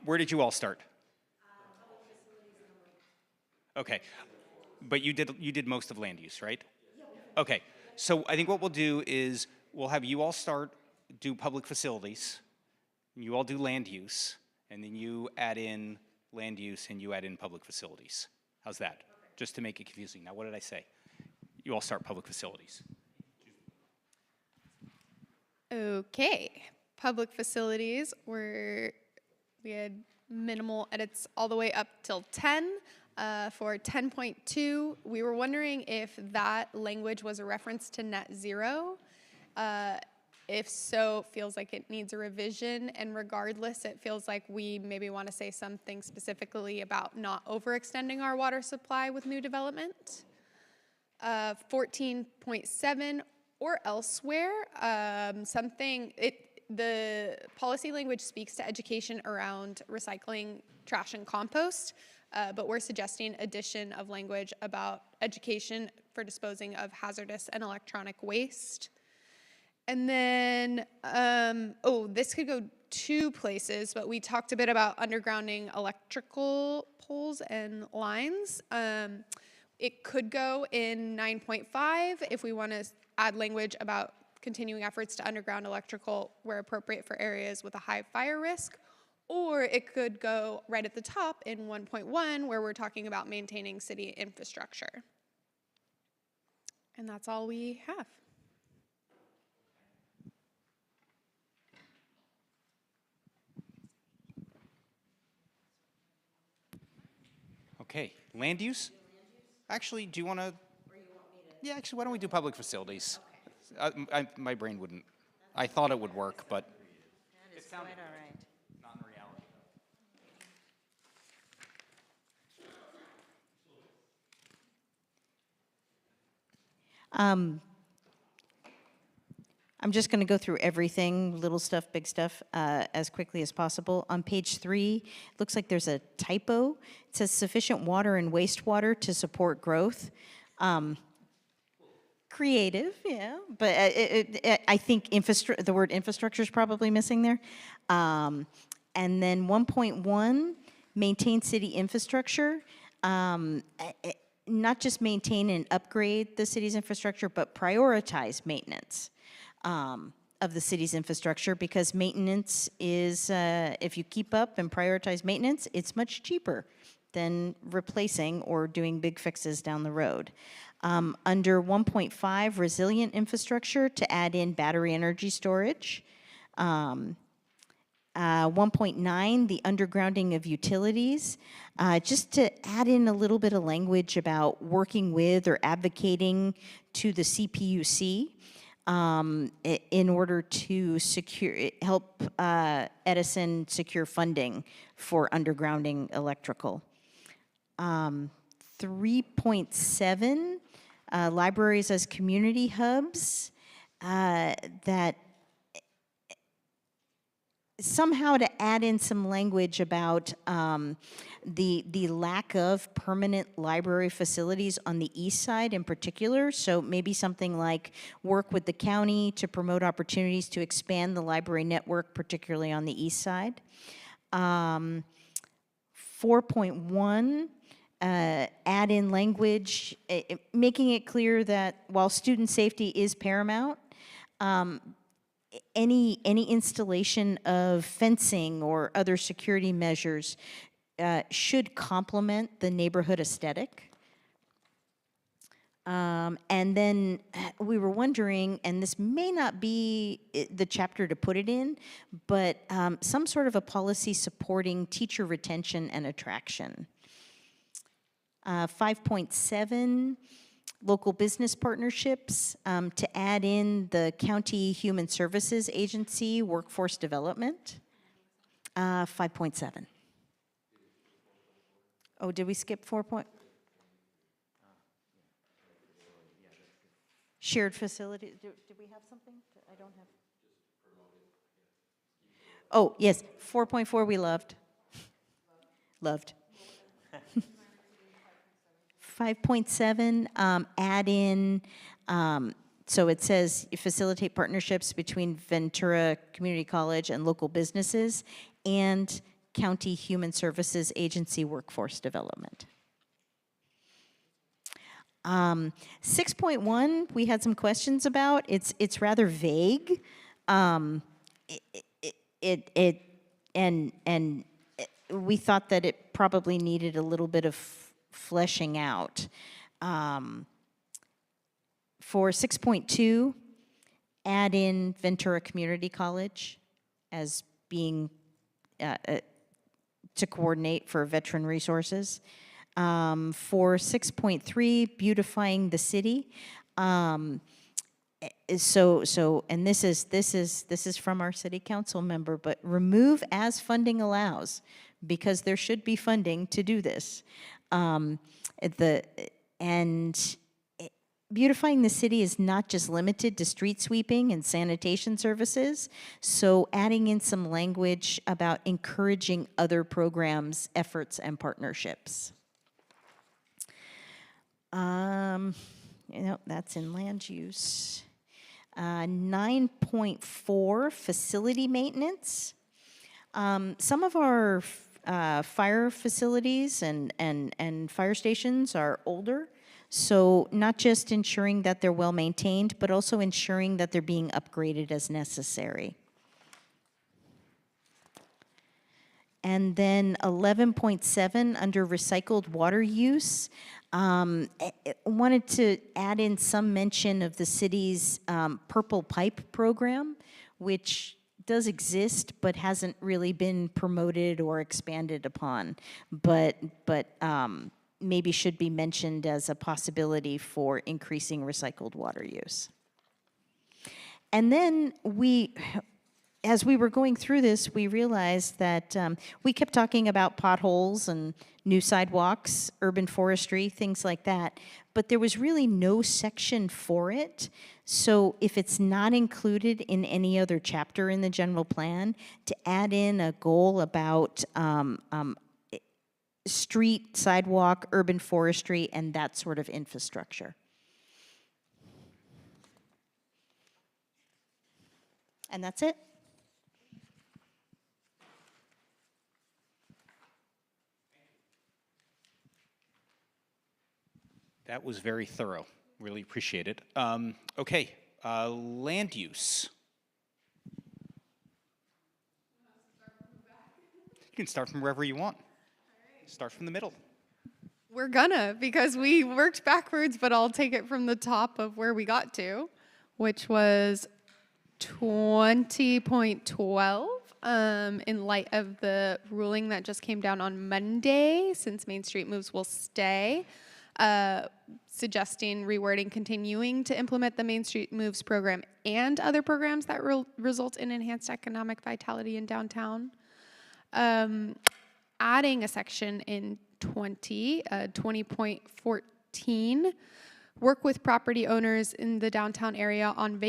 [SPEAKER 2] Where did you all start? Okay, but you did most of land use, right? Okay, so I think what we'll do is we'll have you all do public facilities, you all do land use, and then you add in land use and you add in public facilities. How's that? Just to make it confusing. Now, what did I say? You all start public facilities.
[SPEAKER 4] Okay, public facilities we had minimal edits all the way up till 10. For 10.2, we were wondering if that language was a reference to net zero. If so, it feels like it needs a revision, and regardless, it feels like we maybe want to say something specifically about not overextending our water supply with new development. 14.7 or elsewhere, the policy language speaks to education around recycling, trash, and compost. But we're suggesting addition of language about education for disposing of hazardous and electronic waste. And then, this could go 2 places, but we talked a bit about undergrounding electrical poles and lines. It could go in 9.5 if we want to add language about continuing efforts to underground electrical where appropriate for areas with a high fire risk. Or it could go right at the top in 1.1 where we're talking about maintaining city infrastructure. And that's all we have.
[SPEAKER 2] Okay, land use? Actually, do you want to? Yeah, actually, why don't we do public facilities? My brain wouldn't. I thought it would work, but.
[SPEAKER 15] That is quite all right.
[SPEAKER 2] Not in reality.
[SPEAKER 15] I'm just going to go through everything, little stuff, big stuff, as quickly as possible. On page 3, it looks like there's a typo. It says sufficient water and wastewater to support growth. Creative, yeah, but I think the word infrastructure is probably missing there. And then 1.1, maintain city infrastructure. Not just maintain and upgrade the city's infrastructure, but prioritize maintenance of the city's infrastructure, because maintenance is, if you keep up and prioritize maintenance, it's much cheaper than replacing or doing big fixes down the road. Under 1.5, resilient infrastructure, to add in battery energy storage. 1.9, the undergrounding of utilities, just to add in a little bit of language about working with or advocating to the CPUC in order to help Edison secure funding for undergrounding electrical. 3.7, libraries as community hubs, that somehow to add in some language about the lack of permanent library facilities on the east side in particular. So maybe something like work with the county to promote opportunities to expand the library network, particularly on the east side. 4.1, add in language, making it clear that while student safety is paramount, any installation of fencing or other security measures should complement the neighborhood aesthetic. And then we were wondering, and this may not be the chapter to put it in, but some sort of a policy supporting teacher retention and attraction. 5.7, local business partnerships, to add in the County Human Services Agency Workforce Development. 5.7. Oh, did we skip 4 point? Shared facility, do we have something? I don't have. Oh, yes, 4.4 we loved. Loved. 5.7, add in, so it says facilitate partnerships between Ventura Community College and local businesses and County Human Services Agency Workforce Development. 6.1, we had some questions about. It's rather vague. We thought that it probably needed a little bit of fleshing out. For 6.2, add in Ventura Community College as being to coordinate for veteran resources. For 6.3, beautifying the city. And this is from our city council member, but remove as funding allows, because there should be funding to do this. Beautifying the city is not just limited to street sweeping and sanitation services, so adding in some language about encouraging other programs, efforts, and partnerships. That's in land use. 9.4, facility maintenance. Some of our fire facilities and fire stations are older, so not just ensuring that they're well maintained, but also ensuring that they're being upgraded as necessary. And then 11.7, under recycled water use, I wanted to add in some mention of the city's Purple Pipe program, which does exist but hasn't really been promoted or expanded upon, but maybe should be mentioned as a possibility for increasing recycled water use. And then as we were going through this, we realized that we kept talking about potholes and new sidewalks, urban forestry, things like that, but there was really no section for it. So if it's not included in any other chapter in the general plan, to add in a goal about street, sidewalk, urban forestry, and that sort of infrastructure. And that's it.
[SPEAKER 2] That was very thorough. Really appreciate it. Okay, land use. You can start from wherever you want. Start from the middle.
[SPEAKER 4] We're gonna, because we worked backwards, but I'll take it from the top of where we got to, which was 20.12, in light of the ruling that just came down on Monday, since Main Street Moves will stay, suggesting rewording continuing to implement the Main Street Moves program and other programs that result in enhanced economic vitality in downtown. Adding a section in 20.14, work with property owners in the downtown area on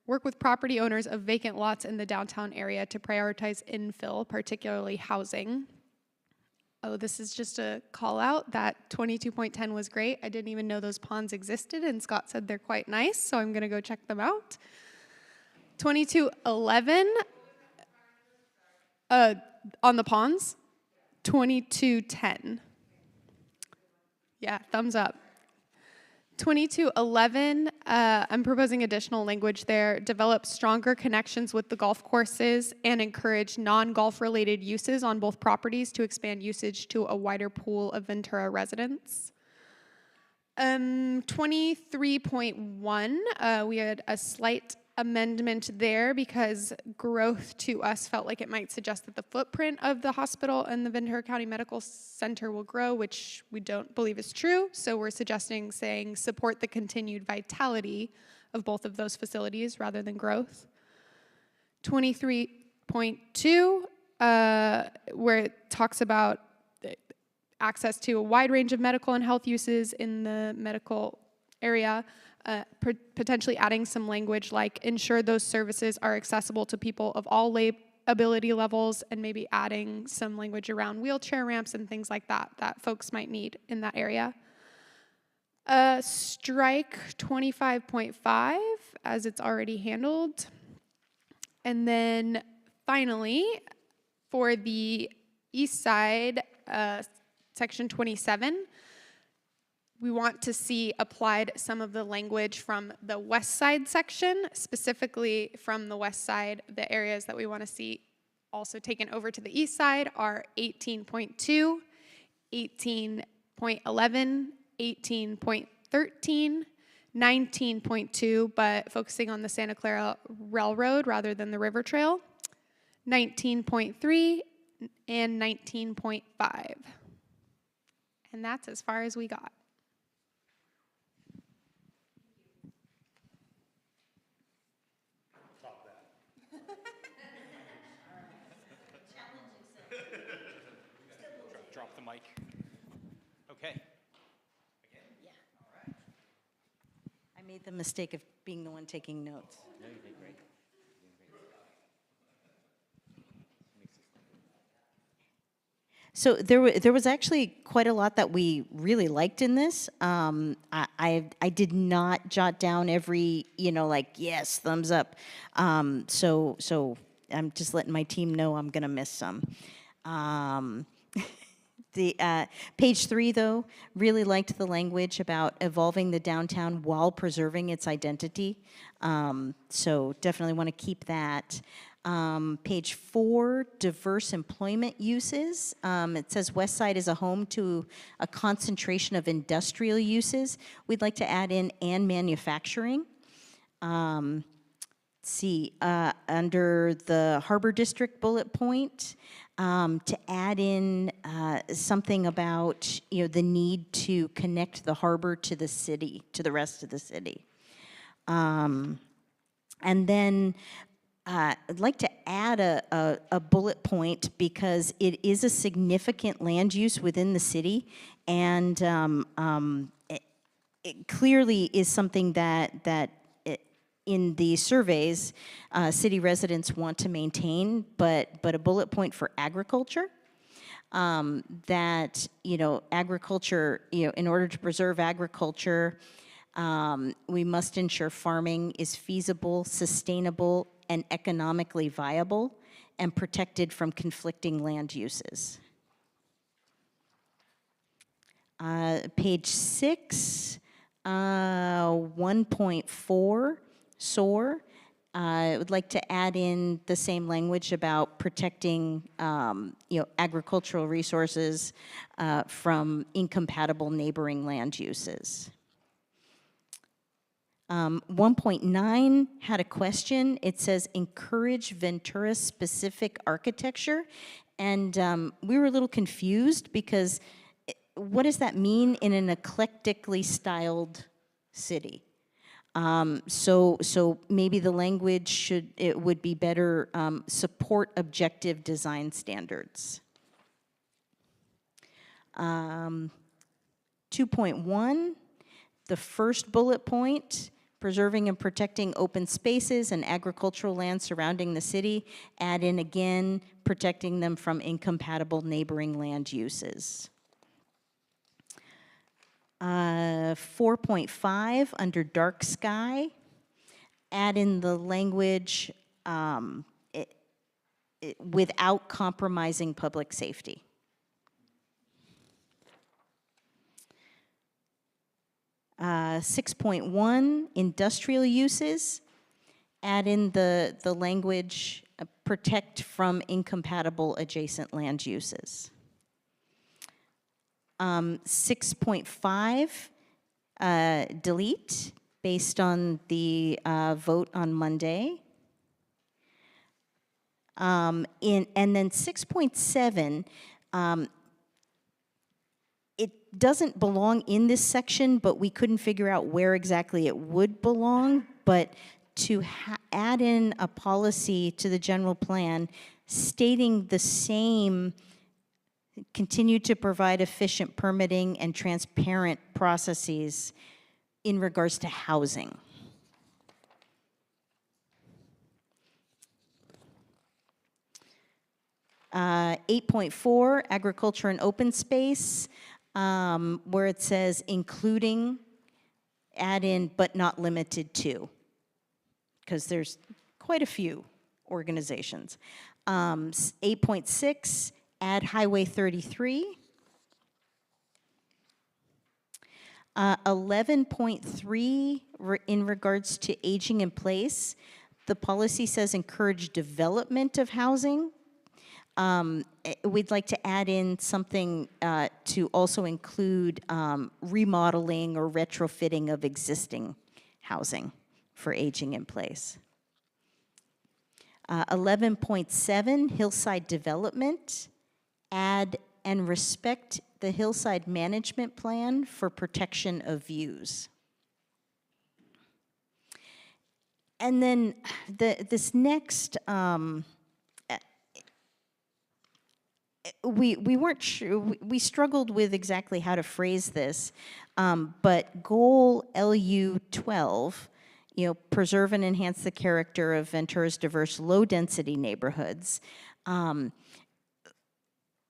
[SPEAKER 4] work with property owners of vacant lots in the downtown area to prioritize infill, particularly housing. Oh, this is just a call out that 22.10 was great. I didn't even know those ponds existed, and Scott said they're quite nice, so I'm gonna go check them out. 22.11, on the ponds, 22.10. Yeah, thumbs up. 22.11, I'm proposing additional language there. Develop stronger connections with the golf courses and encourage non-golf related uses on both properties to expand usage to a wider pool of Ventura residents. 23.1, we had a slight amendment there because growth to us felt like it might suggest that the footprint of the hospital and the Ventura County Medical Center will grow, which we don't believe is true. So we're suggesting saying support the continued vitality of both of those facilities rather than growth. 23.2, where it talks about access to a wide range of medical and health uses in the medical area, potentially adding some language like ensure those services are accessible to people of all ability levels, and maybe adding some language around wheelchair ramps and things like that that folks might need in that area. Strike 25.5 as it's already handled. And then finally, for the east side, section 27, we want to see applied some of the language from the west side section, specifically from the west side. The areas that we want to see also taken over to the east side are 18.2, 18.11, 18.13, 19.2, but focusing on the Santa Clara Railroad rather than the River Trail, 19.3, and 19.5. And that's as far as we got.
[SPEAKER 2] Drop the mic. Okay.
[SPEAKER 15] I made the mistake of being the one taking notes.
[SPEAKER 18] No, you did great.
[SPEAKER 15] So there was actually quite a lot that we really liked in this. I did not jot down every, like, yes, thumbs up. So I'm just letting my team know I'm going to miss some. The page 3, though, really liked the language about evolving the downtown while preserving its identity. So definitely want to keep that. Page 4, diverse employment uses. It says West Side is a home to a concentration of industrial uses. We'd like to add in and manufacturing. Let's see, under the Harbor District bullet point, to add in something about the need to connect the harbor to the city, to the rest of the city. And then I'd like to add a bullet point because it is a significant land use within the city, and it clearly is something that in the surveys, city residents want to maintain, but a bullet point for agriculture, that, agriculture, in order to preserve agriculture, we must ensure farming is feasible, sustainable, and economically viable, and protected from conflicting land uses. Page 6, 1.4, SOAR. I would like to add in the same language about protecting, agricultural resources from incompatible neighboring land uses. 1.9 had a question. It says encourage Ventura-specific architecture, and we were a little confused because what does that mean in an eclectically styled city? So maybe the language would be better, support objective design standards. 2.1, the first bullet point, preserving and protecting open spaces and agricultural land surrounding the city. Add in again, protecting them from incompatible neighboring land uses. 4.5, under dark sky, add in the language without compromising public safety. 6.1, industrial uses, add in the language protect from incompatible adjacent land uses. 6.5, delete, based on the vote on Monday. And then 6.7, it doesn't belong in this section, but we couldn't figure out where exactly it would belong. But to add in a policy to the general plan stating the same, continue to provide efficient permitting and transparent processes in regards to housing. Uh, 8.4, agriculture and open space, where it says including, add in but not limited to, because there's quite a few organizations. 8.6, add Highway 33. 11.3, in regards to aging in place, the policy says encourage development of housing. We'd like to add in something to also include remodeling or retrofitting of existing housing for aging in place. 11.7, hillside development, add and respect the hillside management plan for protection of views. And then this next, we weren't sure, we struggled with exactly how to phrase this, but goal LU 12, preserve and enhance the character of Ventura's diverse low-density neighborhoods.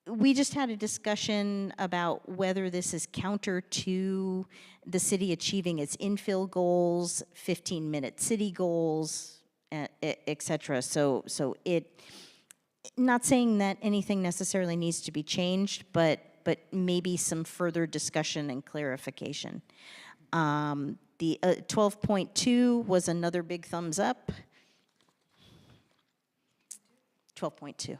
[SPEAKER 15] We just had a discussion about whether this is counter to the city achieving its infill goals, 15-minute city goals, et cetera. So not saying that anything necessarily needs to be changed, but maybe some further discussion and clarification. The 12.2 was another big thumbs up. 12.2.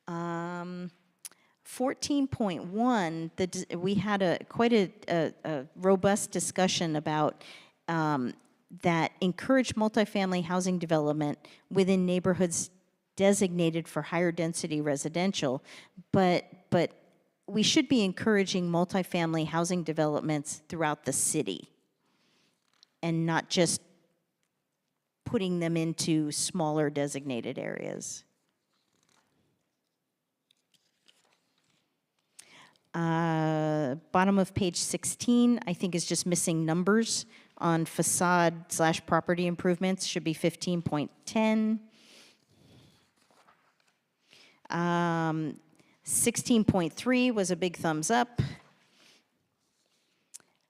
[SPEAKER 15] 14.1, we had quite a robust discussion about that encourage multifamily housing development within neighborhoods designated for higher density residential, but we should be encouraging multifamily housing developments throughout the city and not just putting them into smaller designated areas. Bottom of page 16, I think is just missing numbers on facade/property improvements, should be 15.10. 16.3 was a big thumbs up.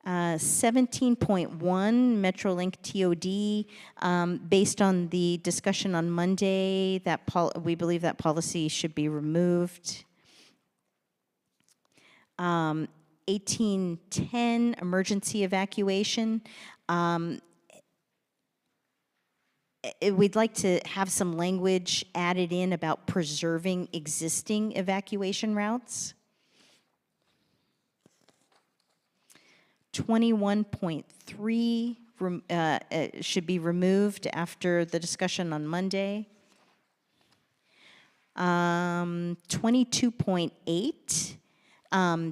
[SPEAKER 15] 17.1, Metrolink TOD, based on the discussion on Monday, we believe that policy should be removed. 1810, emergency evacuation. We'd like to have some language added in about preserving existing evacuation routes. 21.3 should be removed after the discussion on Monday. 22.8,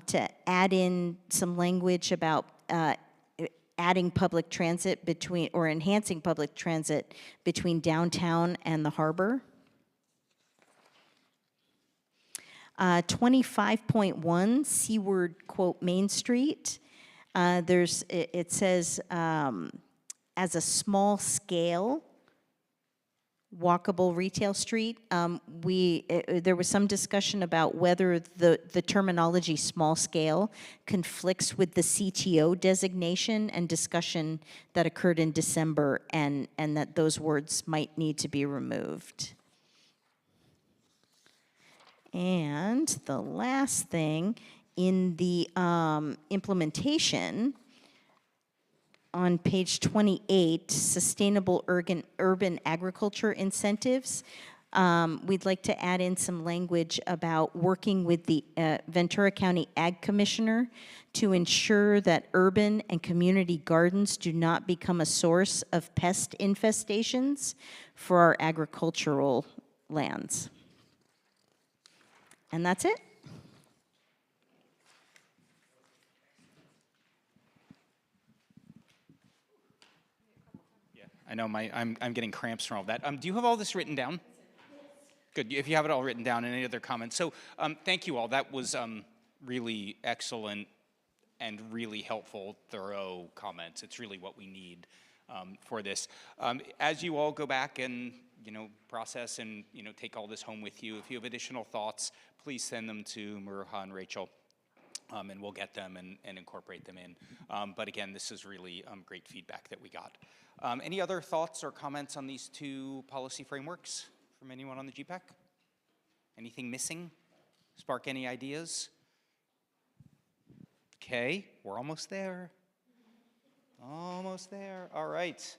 [SPEAKER 15] to add in some language about adding public transit between, or enhancing public transit between downtown and the harbor. 25.1, Seaward, quote, Main Street. It says, as a small scale walkable retail street. There was some discussion about whether the terminology small scale conflicts with the CTO designation and discussion that occurred in December, and that those words might need to be removed. And the last thing, in the implementation, on page 28, sustainable urban agriculture incentives, We'd like to add in some language about working with the Ventura County Ag Commissioner to ensure that urban and community gardens do not become a source of pest infestations for our agricultural lands. And that's it.
[SPEAKER 2] I know I'm getting cramps from all that. Do you have all this written down? Good. If you have it all written down, any other comments? So thank you all. That was really excellent and really helpful, thorough comments. It's really what we need for this. As you all go back and process and take all this home with you, if you have additional thoughts, please send them to Maruja and Rachel. And we'll get them and incorporate them in. But again, this is really great feedback that we got. Any other thoughts or comments on these two policy frameworks from anyone on the GPAC? Anything missing? Spark any ideas? Okay, we're almost there. Almost there. All right.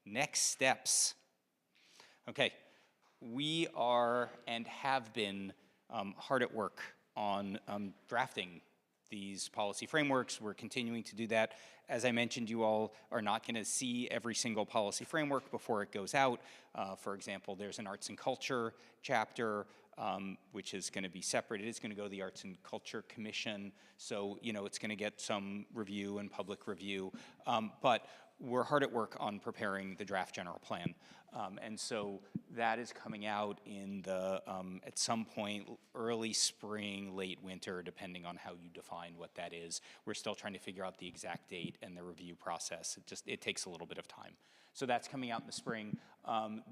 [SPEAKER 2] Next steps. Okay, we are and have been hard at work on drafting these policy frameworks. We're continuing to do that. As I mentioned, you all are not going to see every single policy framework before it goes out. For example, there's an arts and culture chapter, which is going to be separate. It is going to go to the Arts and Culture Commission, so it's going to get some review and public review. But we're hard at work on preparing the draft general plan. And so that is coming out in the, at some point, early spring, late winter, depending on how you define what that is. We're still trying to figure out the exact date and the review process. It takes a little bit of time. So that's coming out in the spring.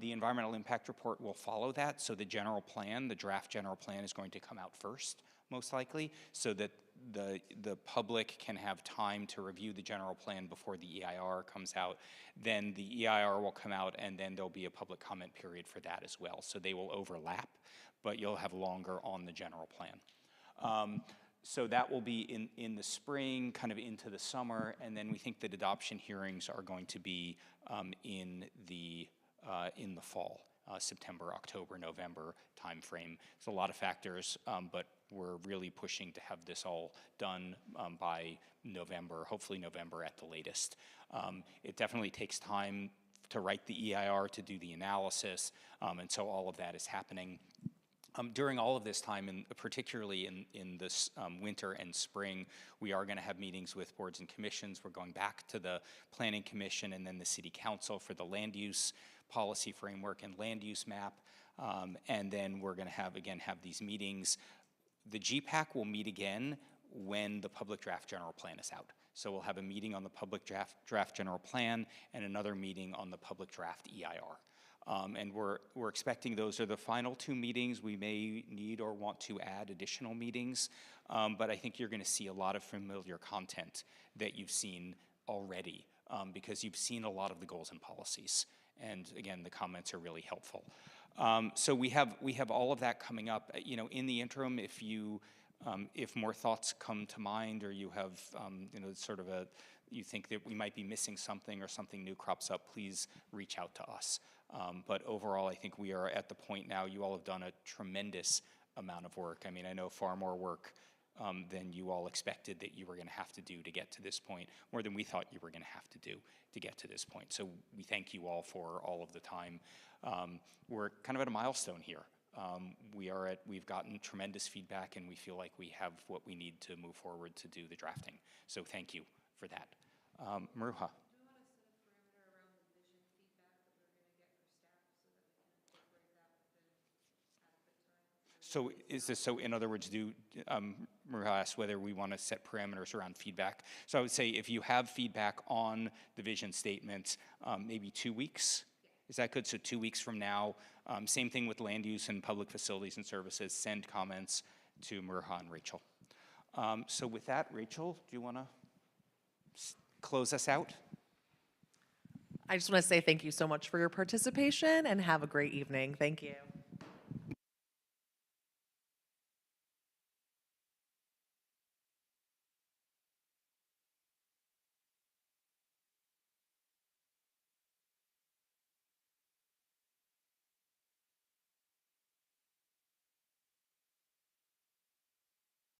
[SPEAKER 2] The environmental impact report will follow that. So the general plan, the draft general plan, is going to come out first, most likely, so that the public can have time to review the general plan before the EIR comes out. Then the EIR will come out, and then there'll be a public comment period for that as well. So they will overlap, but you'll have longer on the general plan. So that will be in the spring, kind of into the summer, and then we think that adoption hearings are going to be in the fall. September, October, November timeframe. It's a lot of factors, but we're really pushing to have this all done by November, hopefully November at the latest. It definitely takes time to write the EIR, to do the analysis, and so all of that is happening. During all of this time, and particularly in this winter and spring, we are going to have meetings with boards and commissions. We're going back to the Planning Commission and then the City Council for the land use policy framework and land use map. And then we're going to have these meetings. The GPAC will meet again when the public draft general plan is out. So we'll have a meeting on the public draft general plan and another meeting on the public draft EIR. And we're expecting those are the final two meetings. We may need or want to add additional meetings, but I think you're going to see a lot of familiar content that you've seen already because you've seen a lot of the goals and policies. And again, the comments are really helpful. So we have all of that coming up. In the interim, if more thoughts come to mind, or you have you think that we might be missing something or something new crops up, please reach out to us. But overall, I think we are at the point now. You all have done a tremendous amount of work. I mean, I know far more work than you all expected that you were going to have to do to get to this point, more than we thought you were going to have to do to get to this point. So we thank you all for all of the time. We're kind of at a milestone here. We've gotten tremendous feedback, and we feel like we have what we need to move forward to do the drafting. So thank you for that. Maruja. So is this, so in other words, Maruja asked whether we want to set parameters around feedback. So I would say if you have feedback on the vision statements, maybe 2 weeks. Is that good? So 2 weeks from now, same thing with land use and public facilities and services, send comments to Maruja and Rachel. So with that, Rachel, do you want to close us out?
[SPEAKER 1] I just want to say thank you so much for your participation and have a great evening. Thank you.